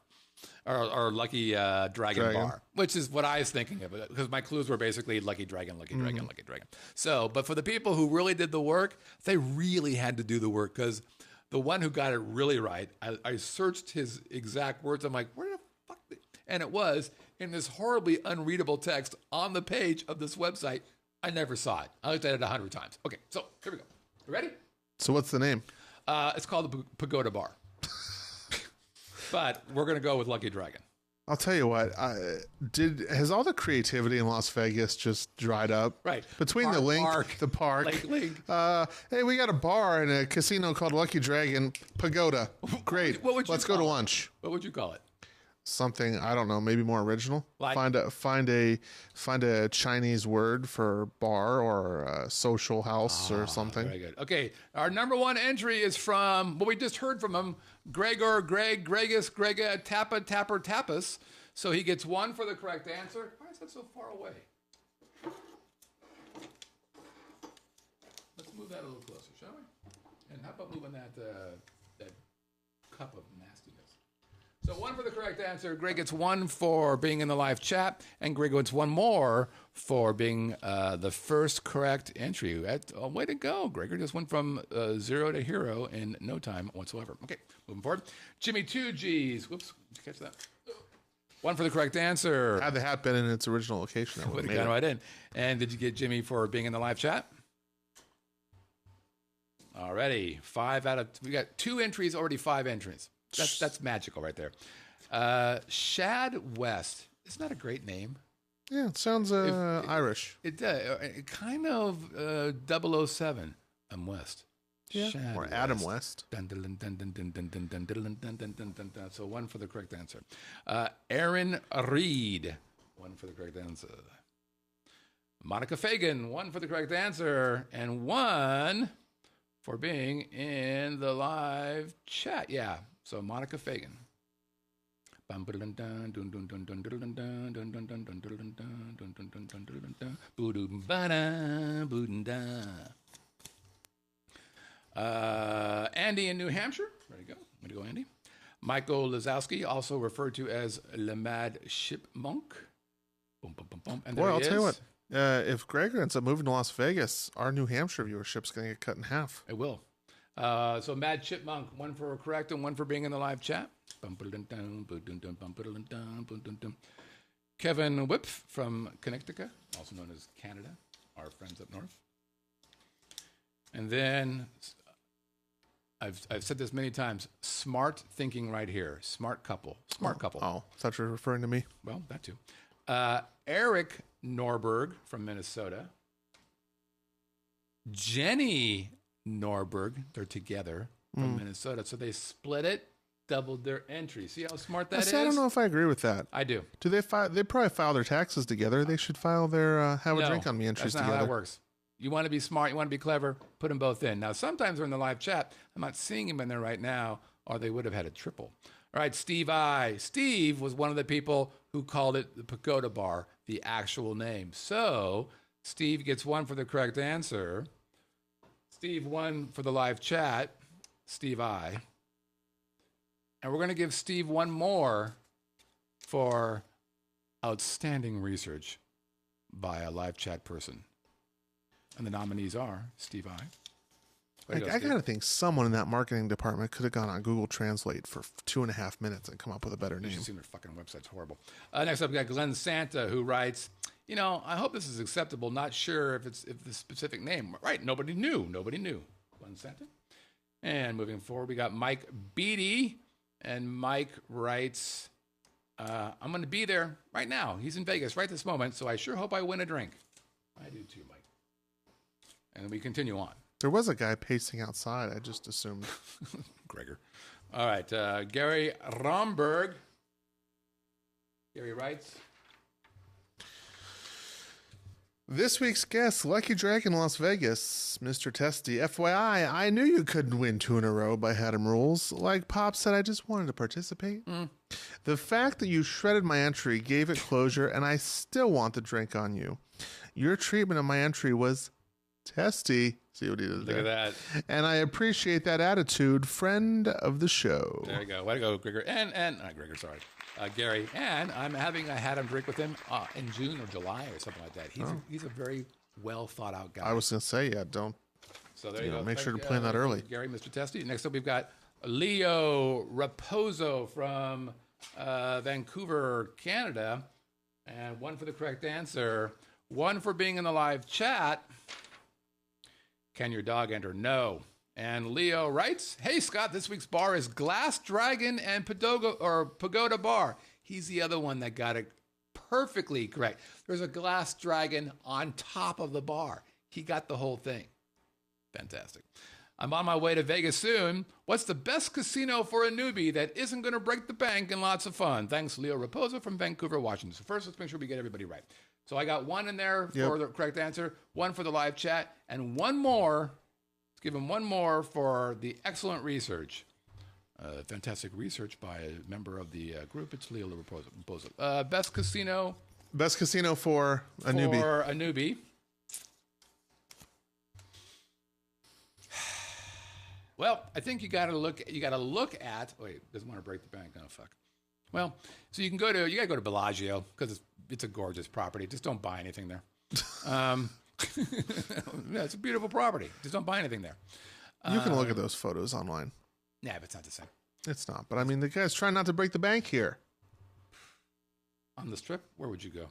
S2: or Lucky Dragon Bar, which is what I was thinking of it because my clues were basically Lucky Dragon, Lucky Dragon, Lucky Dragon. So, but for the people who really did the work, they really had to do the work because the one who got it really right, I searched his exact words. I'm like, where the fuck? And it was in this horribly unreadable text on the page of this website. I never saw it. I looked at it 100 times. Okay, so here we go. You ready?
S1: So what's the name?
S2: It's called the Pagoda Bar. But we're going to go with Lucky Dragon.
S1: I'll tell you what. Has all the creativity in Las Vegas just dried up?
S2: Right.
S1: Between the park.
S2: Link.
S1: Hey, we got a bar and a casino called Lucky Dragon Pagoda. Great.
S2: What would you
S1: Let's go to lunch.
S2: What would you call it?
S1: Something, I don't know, maybe more original.
S2: Like?
S1: Find a Chinese word for bar or a social house or something.
S2: Very good. Okay, our number 1 entry is from what we just heard from him, Gregor, Gregus, Grega, Tappa, Tapper, Tapas. So he gets 1 for the correct answer. Why is that so far away? Let's move that a little closer, shall we? And how about moving that cup of nastiness? So 1 for the correct answer. Greg gets 1 for being in the live chat, and Greg gets 1 more for being the first correct entry. Way to go, Gregor. Just went from 0 to hero in no time whatsoever. Okay, moving forward. Jimmy 2Gs. Whoops, did you catch that? 1 for the correct answer.
S1: Had the hat been in its original location, I would have
S2: gone right in. And did you get Jimmy for being in the live chat? Alrighty, 5 out of... We got 2 entries, already 5 entries. That's magical right there. Shad West. Isn't that a great name?
S1: Yeah, it sounds Irish.
S2: It does. Kind of 007. I'm West.
S1: Yeah.
S2: Shad
S1: Or Adam West.
S2: So 1 for the correct answer. Aaron Reed. 1 for the correct answer. Monica Fagan. 1 for the correct answer. And 1 for being in the live chat. Yeah. So Monica Fagan. Andy in New Hampshire. Ready to go? Way to go, Andy. Michael Lazowski, also referred to as Le Mad Chipmunk. Boom, boom, boom, boom. And
S1: Boy, I'll tell you what. If Greg ends up moving to Las Vegas, our New Hampshire viewership's going to get cut in half.
S2: It will. So Mad Chipmunk, 1 for correct and 1 for being in the live chat. Kevin Whip from Connecticut, also known as Canada, our friends up north. And then I've said this many times. Smart thinking right here. Smart couple. Smart couple.
S1: Oh, I thought you were referring to me.
S2: Well, that too. Eric Norberg from Minnesota. Jenny Norberg. They're together from Minnesota. So they split it, doubled their entry. See how smart that is?
S1: I don't know if I agree with that.
S2: I do.
S1: Do they file? They probably file their taxes together. They should file their have a drink on me entries
S2: that's not
S1: together.
S2: how that works. You want to be smart, you want to be clever, put them both in. Now, sometimes we're in the live chat. I'm not seeing him in there right now, or they would have had a triple. All right, Steve I. Steve was one of the people who called it the Pagoda Bar, the actual name. So, Steve gets one for the correct answer. Steve one for the live chat. Steve I. And we're going to give Steve one more for outstanding research by a live chat person. And the nominees are Steve I.
S1: I got to think someone in that marketing department could have gone on Google Translate for 2.5 minutes and come up with a better
S2: You
S1: name.
S2: should see their fucking website's horrible. Next up, we got Glenn Santa, who writes, I hope this is acceptable. Not sure if the specific name. Right, nobody knew. Glenn Santa. And moving forward, we got Mike Beatty. And Mike writes, I'm going to be there right now. He's in Vegas right this moment, so I sure hope I win a drink. I do too, Mike. And we continue on.
S1: There was a guy pacing outside. I just assumed.
S2: Gregor. All right. Gary Romberg. Gary writes.
S1: This week's guest, Lucky Dragon Las Vegas, Mr. Testy. FYI, I knew you couldn't win 2 in a row by Haddam rules. Like Pop said, I just wanted to participate. The fact that you shredded my entry gave it closure, and I still want the drink on you. Your treatment of my entry was testy. See what he did there?
S2: Look at that.
S1: And I appreciate that attitude, friend of the show.
S2: There you go. Way to go, Gregor. Gary. And I'm having a Haddam drink with him in June or July or something like that. He's a very well thought out guy.
S1: I was going to say, yeah, don't.
S2: So there you go.
S1: Make sure to plan that early.
S2: Gary, Mr. Testy. Next up, we've got Leo Raposo from Vancouver, Canada. And one for the correct answer. One for being in the live chat. Can your dog enter? No. And Leo writes, hey, Scott, this week's bar is Glass Dragon and Pagoda Bar. He's the other one that got it perfectly correct. There's a Glass Dragon on top of the bar. He got the whole thing. Fantastic. I'm on my way to Vegas soon. What's the best casino for a newbie that isn't going to break the bank and lots of fun? Thanks, Leo Raposo from Vancouver, Washington. So first, let's make sure we get everybody right. So I got one in there for the correct answer, one for the live chat, and one more. Let's give him one more for the excellent research. Fantastic research by a member of the group. It's Leo Raposo. Best casino.
S1: Best casino for a newbie.
S2: For a newbie. Well, I think you got to look at. Wait, doesn't want to break the bank. Oh fuck. Well, so you got to go to Bellagio because it's a gorgeous property. Just don't buy anything there. Yeah, it's a beautiful property. Just don't buy anything there.
S1: You can look at those photos online.
S2: Yeah, but it's not the same.
S1: It's not. But I mean, the guy's trying not to break the bank here.
S2: On the Strip, where would you go?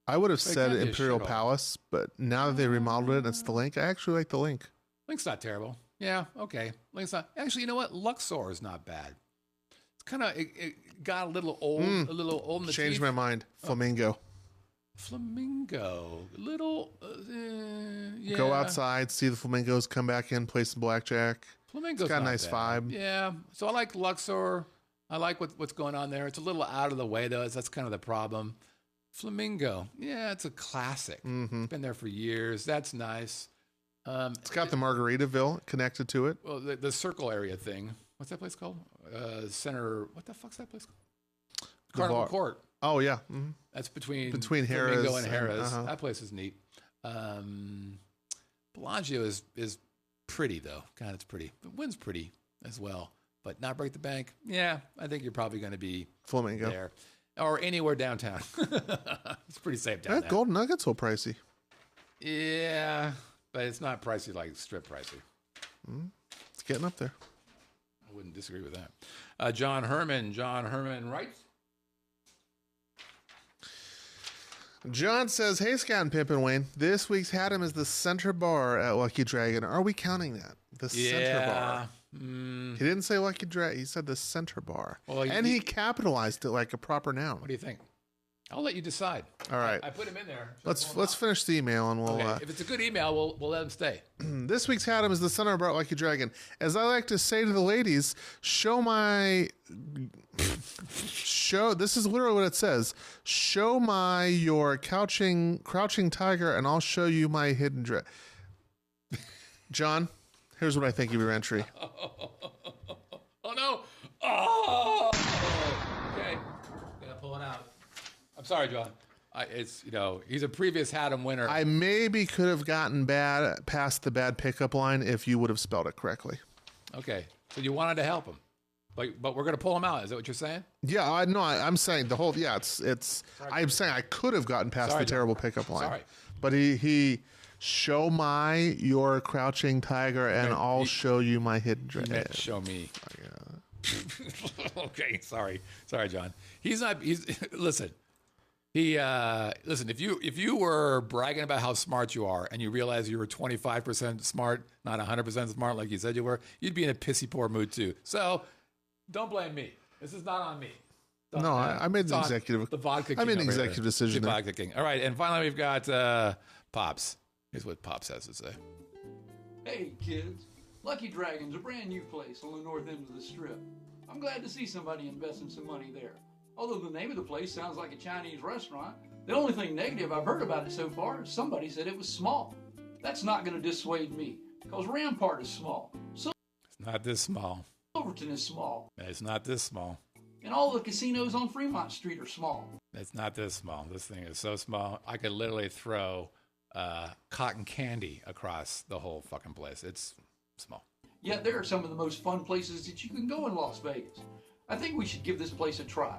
S1: I would have said Imperial Palace, but now that they remodeled it and it's the Link, I actually like the Link.
S2: Link's not terrible. Yeah, okay. Link's not. Actually, you know what? Luxor is not bad. It's kind of it got a little old. A little old in the
S1: Changed
S2: teeth.
S1: my mind. Flamingo.
S2: Flamingo. Little. Yeah.
S1: Go outside, see the flamingos, come back in, play some blackjack.
S2: Flamingo's
S1: It's got a
S2: not
S1: nice
S2: bad.
S1: vibe.
S2: Yeah. So I like Luxor. I like what's going on there. It's a little out of the way though. That's kind of the problem. Flamingo. Yeah, it's a classic. It's been there for years. That's nice.
S1: It's got the Margaritaville connected to it.
S2: Well, the circle area thing. What's that place called? Center. What the fuck's that place called? Carnival Court.
S1: Oh yeah.
S2: That's between
S1: Harrah's
S2: Flamingo and Harrah's.
S1: and-
S2: That place is neat. Bellagio is pretty though. God, it's pretty. The wind's pretty as well, but not break the bank. Yeah, I think you're probably going to be
S1: Flamingo.
S2: there or anywhere downtown. It's pretty safe down
S1: That
S2: there.
S1: Golden Nugget's so pricey.
S2: Yeah, but it's not pricey like Strip pricey.
S1: It's getting up there.
S2: I wouldn't disagree with that. John Herman writes.
S1: John says, hey, Scott and Pimp and Wayne. This week's Haddam is the center bar at Lucky Dragon. Are we counting that? The center bar. He didn't say Lucky Dragon. He said the center bar. Well, he capitalized it like a proper noun.
S2: What do you think? I'll let you decide.
S1: All right.
S2: I put him in there.
S1: Let's finish the email and we'll...
S2: Okay. If it's a good email, we'll let him stay.
S1: This week's Haddam is the center bar at Lucky Dragon. As I like to say to the ladies, this is literally what it says. Show your crouching tiger and I'll show you my hidden dress. John, here's what I think of your entry.
S2: Oh no. Oh. Okay. Gotta pull it out. I'm sorry, John. He's a previous Haddam winner.
S1: I maybe could have gotten past the bad pickup line if you would have spelled it correctly.
S2: Okay. So you wanted to help him. But we're going to pull him out. Is that what you're saying?
S1: Yeah, I'm saying the whole, it's I'm saying I could have gotten past the terrible pickup line.
S2: Sorry.
S1: But he show your crouching tiger and I'll show you my hidden dress.
S2: Show me. Okay, sorry, John. Listen. Listen, if you were bragging about how smart you are and you realize you were 25% smart, not 100% smart like you said you were, you'd be in a pissy poor mood too. So don't blame me. This is not on me.
S1: I made the executive.
S2: The vodka king.
S1: I made an executive decision.
S2: The vodka king. All right, and finally we've got Pops. Here's what Pops has to say.
S5: Hey kids, Lucky Dragon's a brand new place on the north end of the strip. I'm glad to see somebody investing some money there. Although the name of the place sounds like a Chinese restaurant, the only thing negative I've heard about it so far is somebody said it was small. That's not going to dissuade me, because Rampart is small.
S2: It's not this small.
S5: Silverton is small.
S2: It's not this small.
S5: And all the casinos on Fremont Street are small.
S2: It's not this small. This thing is so small, I could literally throw cotton candy across the whole fucking place. It's small.
S5: Yet there are some of the most fun places that you can go in Las Vegas. I think we should give this place a try.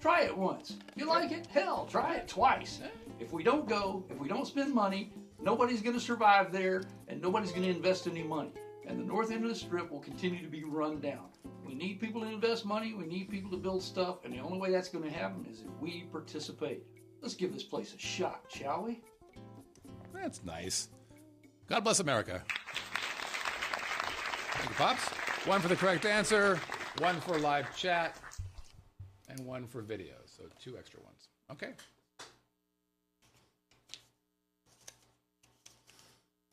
S5: Try it once. If you like it, hell, try it twice. If we don't go, if we don't spend money, nobody's going to survive there, and nobody's going to invest any money. And the north end of the strip will continue to be run down. We need people to invest money, we need people to build stuff, and the only way that's going to happen is if we participate. Let's give this place a shot, shall we?
S2: That's nice. God bless America. Thank you, Pops. One for the correct answer, one for live chat, and one for video. So 2 extra ones. Okay.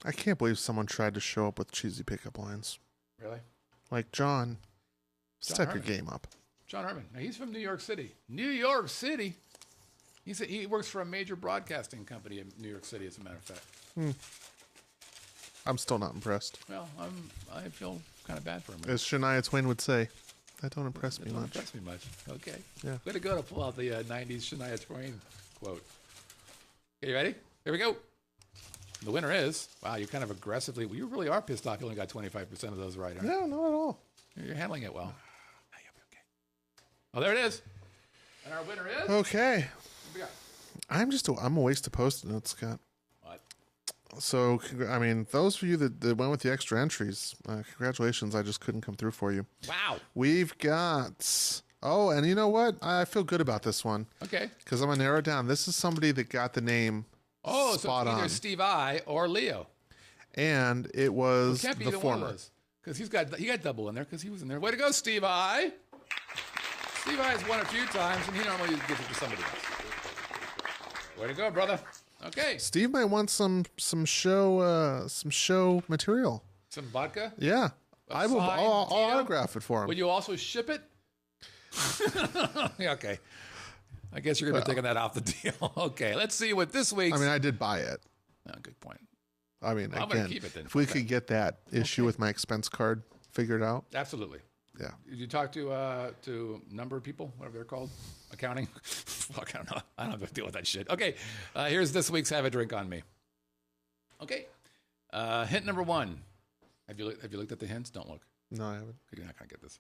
S1: I can't believe someone tried to show up with cheesy pickup lines.
S2: Really?
S1: Like, John, step your game up.
S2: John Herman. Now, he's from New York City. New York City? He works for a major broadcasting company in New York City, as a matter of fact.
S1: I'm still not impressed.
S2: Well, I feel kind of bad for him.
S1: As Shania Twain would say, that don't impress me much.
S2: Impress me much. Okay.
S1: Yeah.
S2: Way to go to pull out the 90s Shania Twain quote. Okay, you ready? Here we go. The winner is, wow, you kind of aggressively, you really are pissed off. You only got 25% of those right, aren't you?
S1: No, not at all.
S2: You're handling it well. Now you'll be okay. Oh, there it is. And our winner is?
S1: Okay.
S2: What we got?
S1: I'm a waste of Post-it notes, Scott.
S2: What?
S1: So, I mean, those of you that went with the extra entries, congratulations. I just couldn't come through for you.
S2: Wow.
S1: We've got, and you know what? I feel good about this one.
S2: Okay.
S1: Because I'm going to narrow it down. This is somebody that got the name
S2: so
S1: spot
S2: it's either
S1: on.
S2: Steve I or Leo.
S1: And it was
S2: can't be
S1: the
S2: either
S1: former.
S2: one of those. Because he got double in there because he was in there. Way to go, Steve I. Steve I has won a few times, and he normally gives it to somebody else. Way to go, brother. Okay.
S1: Steve might want some show material.
S2: Some vodka?
S1: Yeah. I'll autograph it for him.
S2: Will you also ship it? Okay. I guess you're going to be taking that off the deal. Okay, let's see what this week's...
S1: I mean, I did buy it.
S2: Oh, good point.
S1: I mean,
S2: I'm going to keep it then.
S1: If we could get that issue with my expense card figured out.
S2: Absolutely.
S1: Yeah.
S2: Did you talk to number people, whatever they're called? Accounting? Fuck, I don't know. I don't have to deal with that shit. Okay, here's this week's Have a Drink on Me. Okay. Hint number 1. Have you looked at the hints? Don't look.
S1: No, I haven't.
S2: You're not going to get this.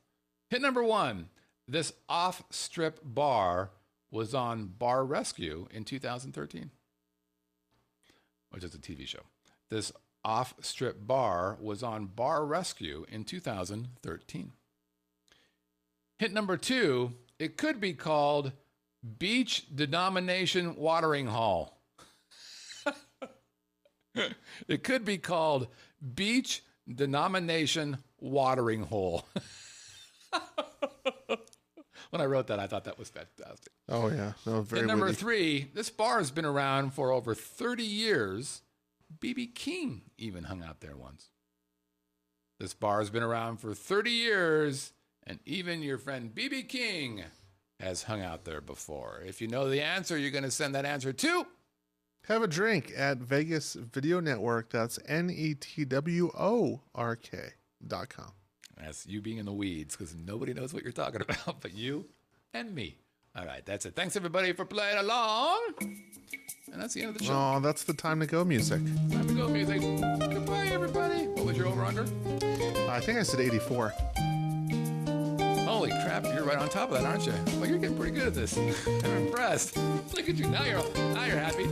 S2: Hint number 1. This off-strip bar was on Bar Rescue in 2013, which is a TV show. This off-strip bar was on Bar Rescue in 2013. Hint number 2, it could be called Beach Denomination Watering Hole. It could be called Beach Denomination Watering Hole. When I wrote that, I thought that was fantastic.
S1: Oh, yeah. No, very
S2: And number
S1: witty.
S2: 3, this bar has been around for over 30 years. B.B. King even hung out there once. This bar has been around for 30 years, and even your friend B.B. King has hung out there before. If you know the answer, you're going to send that answer to...
S1: Have a drink at Vegas Video Network. That's network.com.
S2: That's you being in the weeds, because nobody knows what you're talking about but you and me. All right, that's it. Thanks, everybody, for playing along. And that's the end of the show.
S1: Oh, that's the time to go music.
S2: Time to go, music. Goodbye, everybody. What was your over-under?
S1: I think I said 84.
S2: Holy crap, you're right on top of that, aren't you? Well, you're getting pretty good at this. I'm impressed. Look at you. Now you're happy.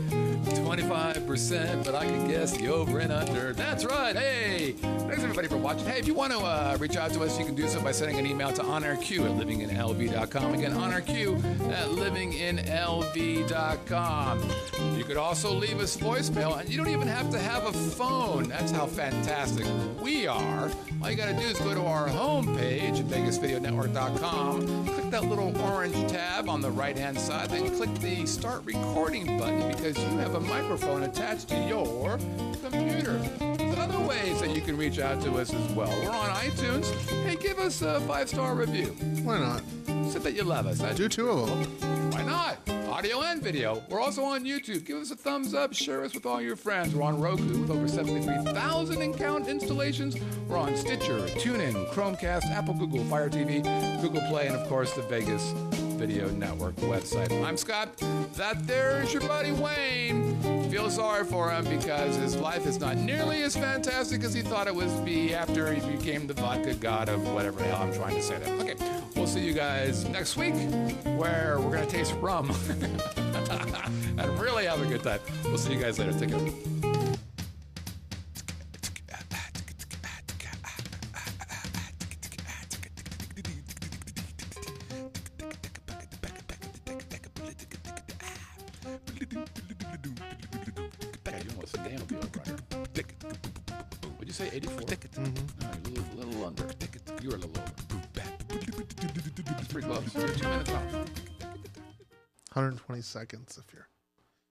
S2: 25%, but I can guess the over and under. That's right. Hey, thanks everybody for watching. Hey, if you want to reach out to us, you can do so by sending an email to honorq@livinginlv.com. Again, honorq@livinginlv.com. You could also leave us voicemail, and you don't even have to have a phone. That's how fantastic we are. All you got to do is go to our homepage at VegasVideoNetwork.com. Click that little orange tab on the right-hand side, then click the Start Recording button because you have a microphone attached to your computer. There's other ways that you can reach out to us as well. We're on iTunes. Hey, give us a 5-star review.
S1: Why not?
S2: Say that you love us.
S1: Do 2 of them.
S2: Why not? Audio and video. We're also on YouTube. Give us a thumbs up. Share us with all your friends. We're on Roku with over 73,000 and count installations. We're on Stitcher, TuneIn, Chromecast, Apple, Google, Fire TV, Google Play, and of course the Vegas Video Network website. I'm Scott. That there's your buddy Wayne. Feel sorry for him because his life is not nearly as fantastic as he thought it would be after he became the vodka god of whatever the hell I'm trying to say there. Okay, we'll see you guys next week where we're going to taste rum and really have a good time. We'll see you guys later. Take care. Would you say 84? Mm-hmm. A little under. You were a little over. That's pretty close. You're 2 minutes off.
S1: 120 seconds if you're...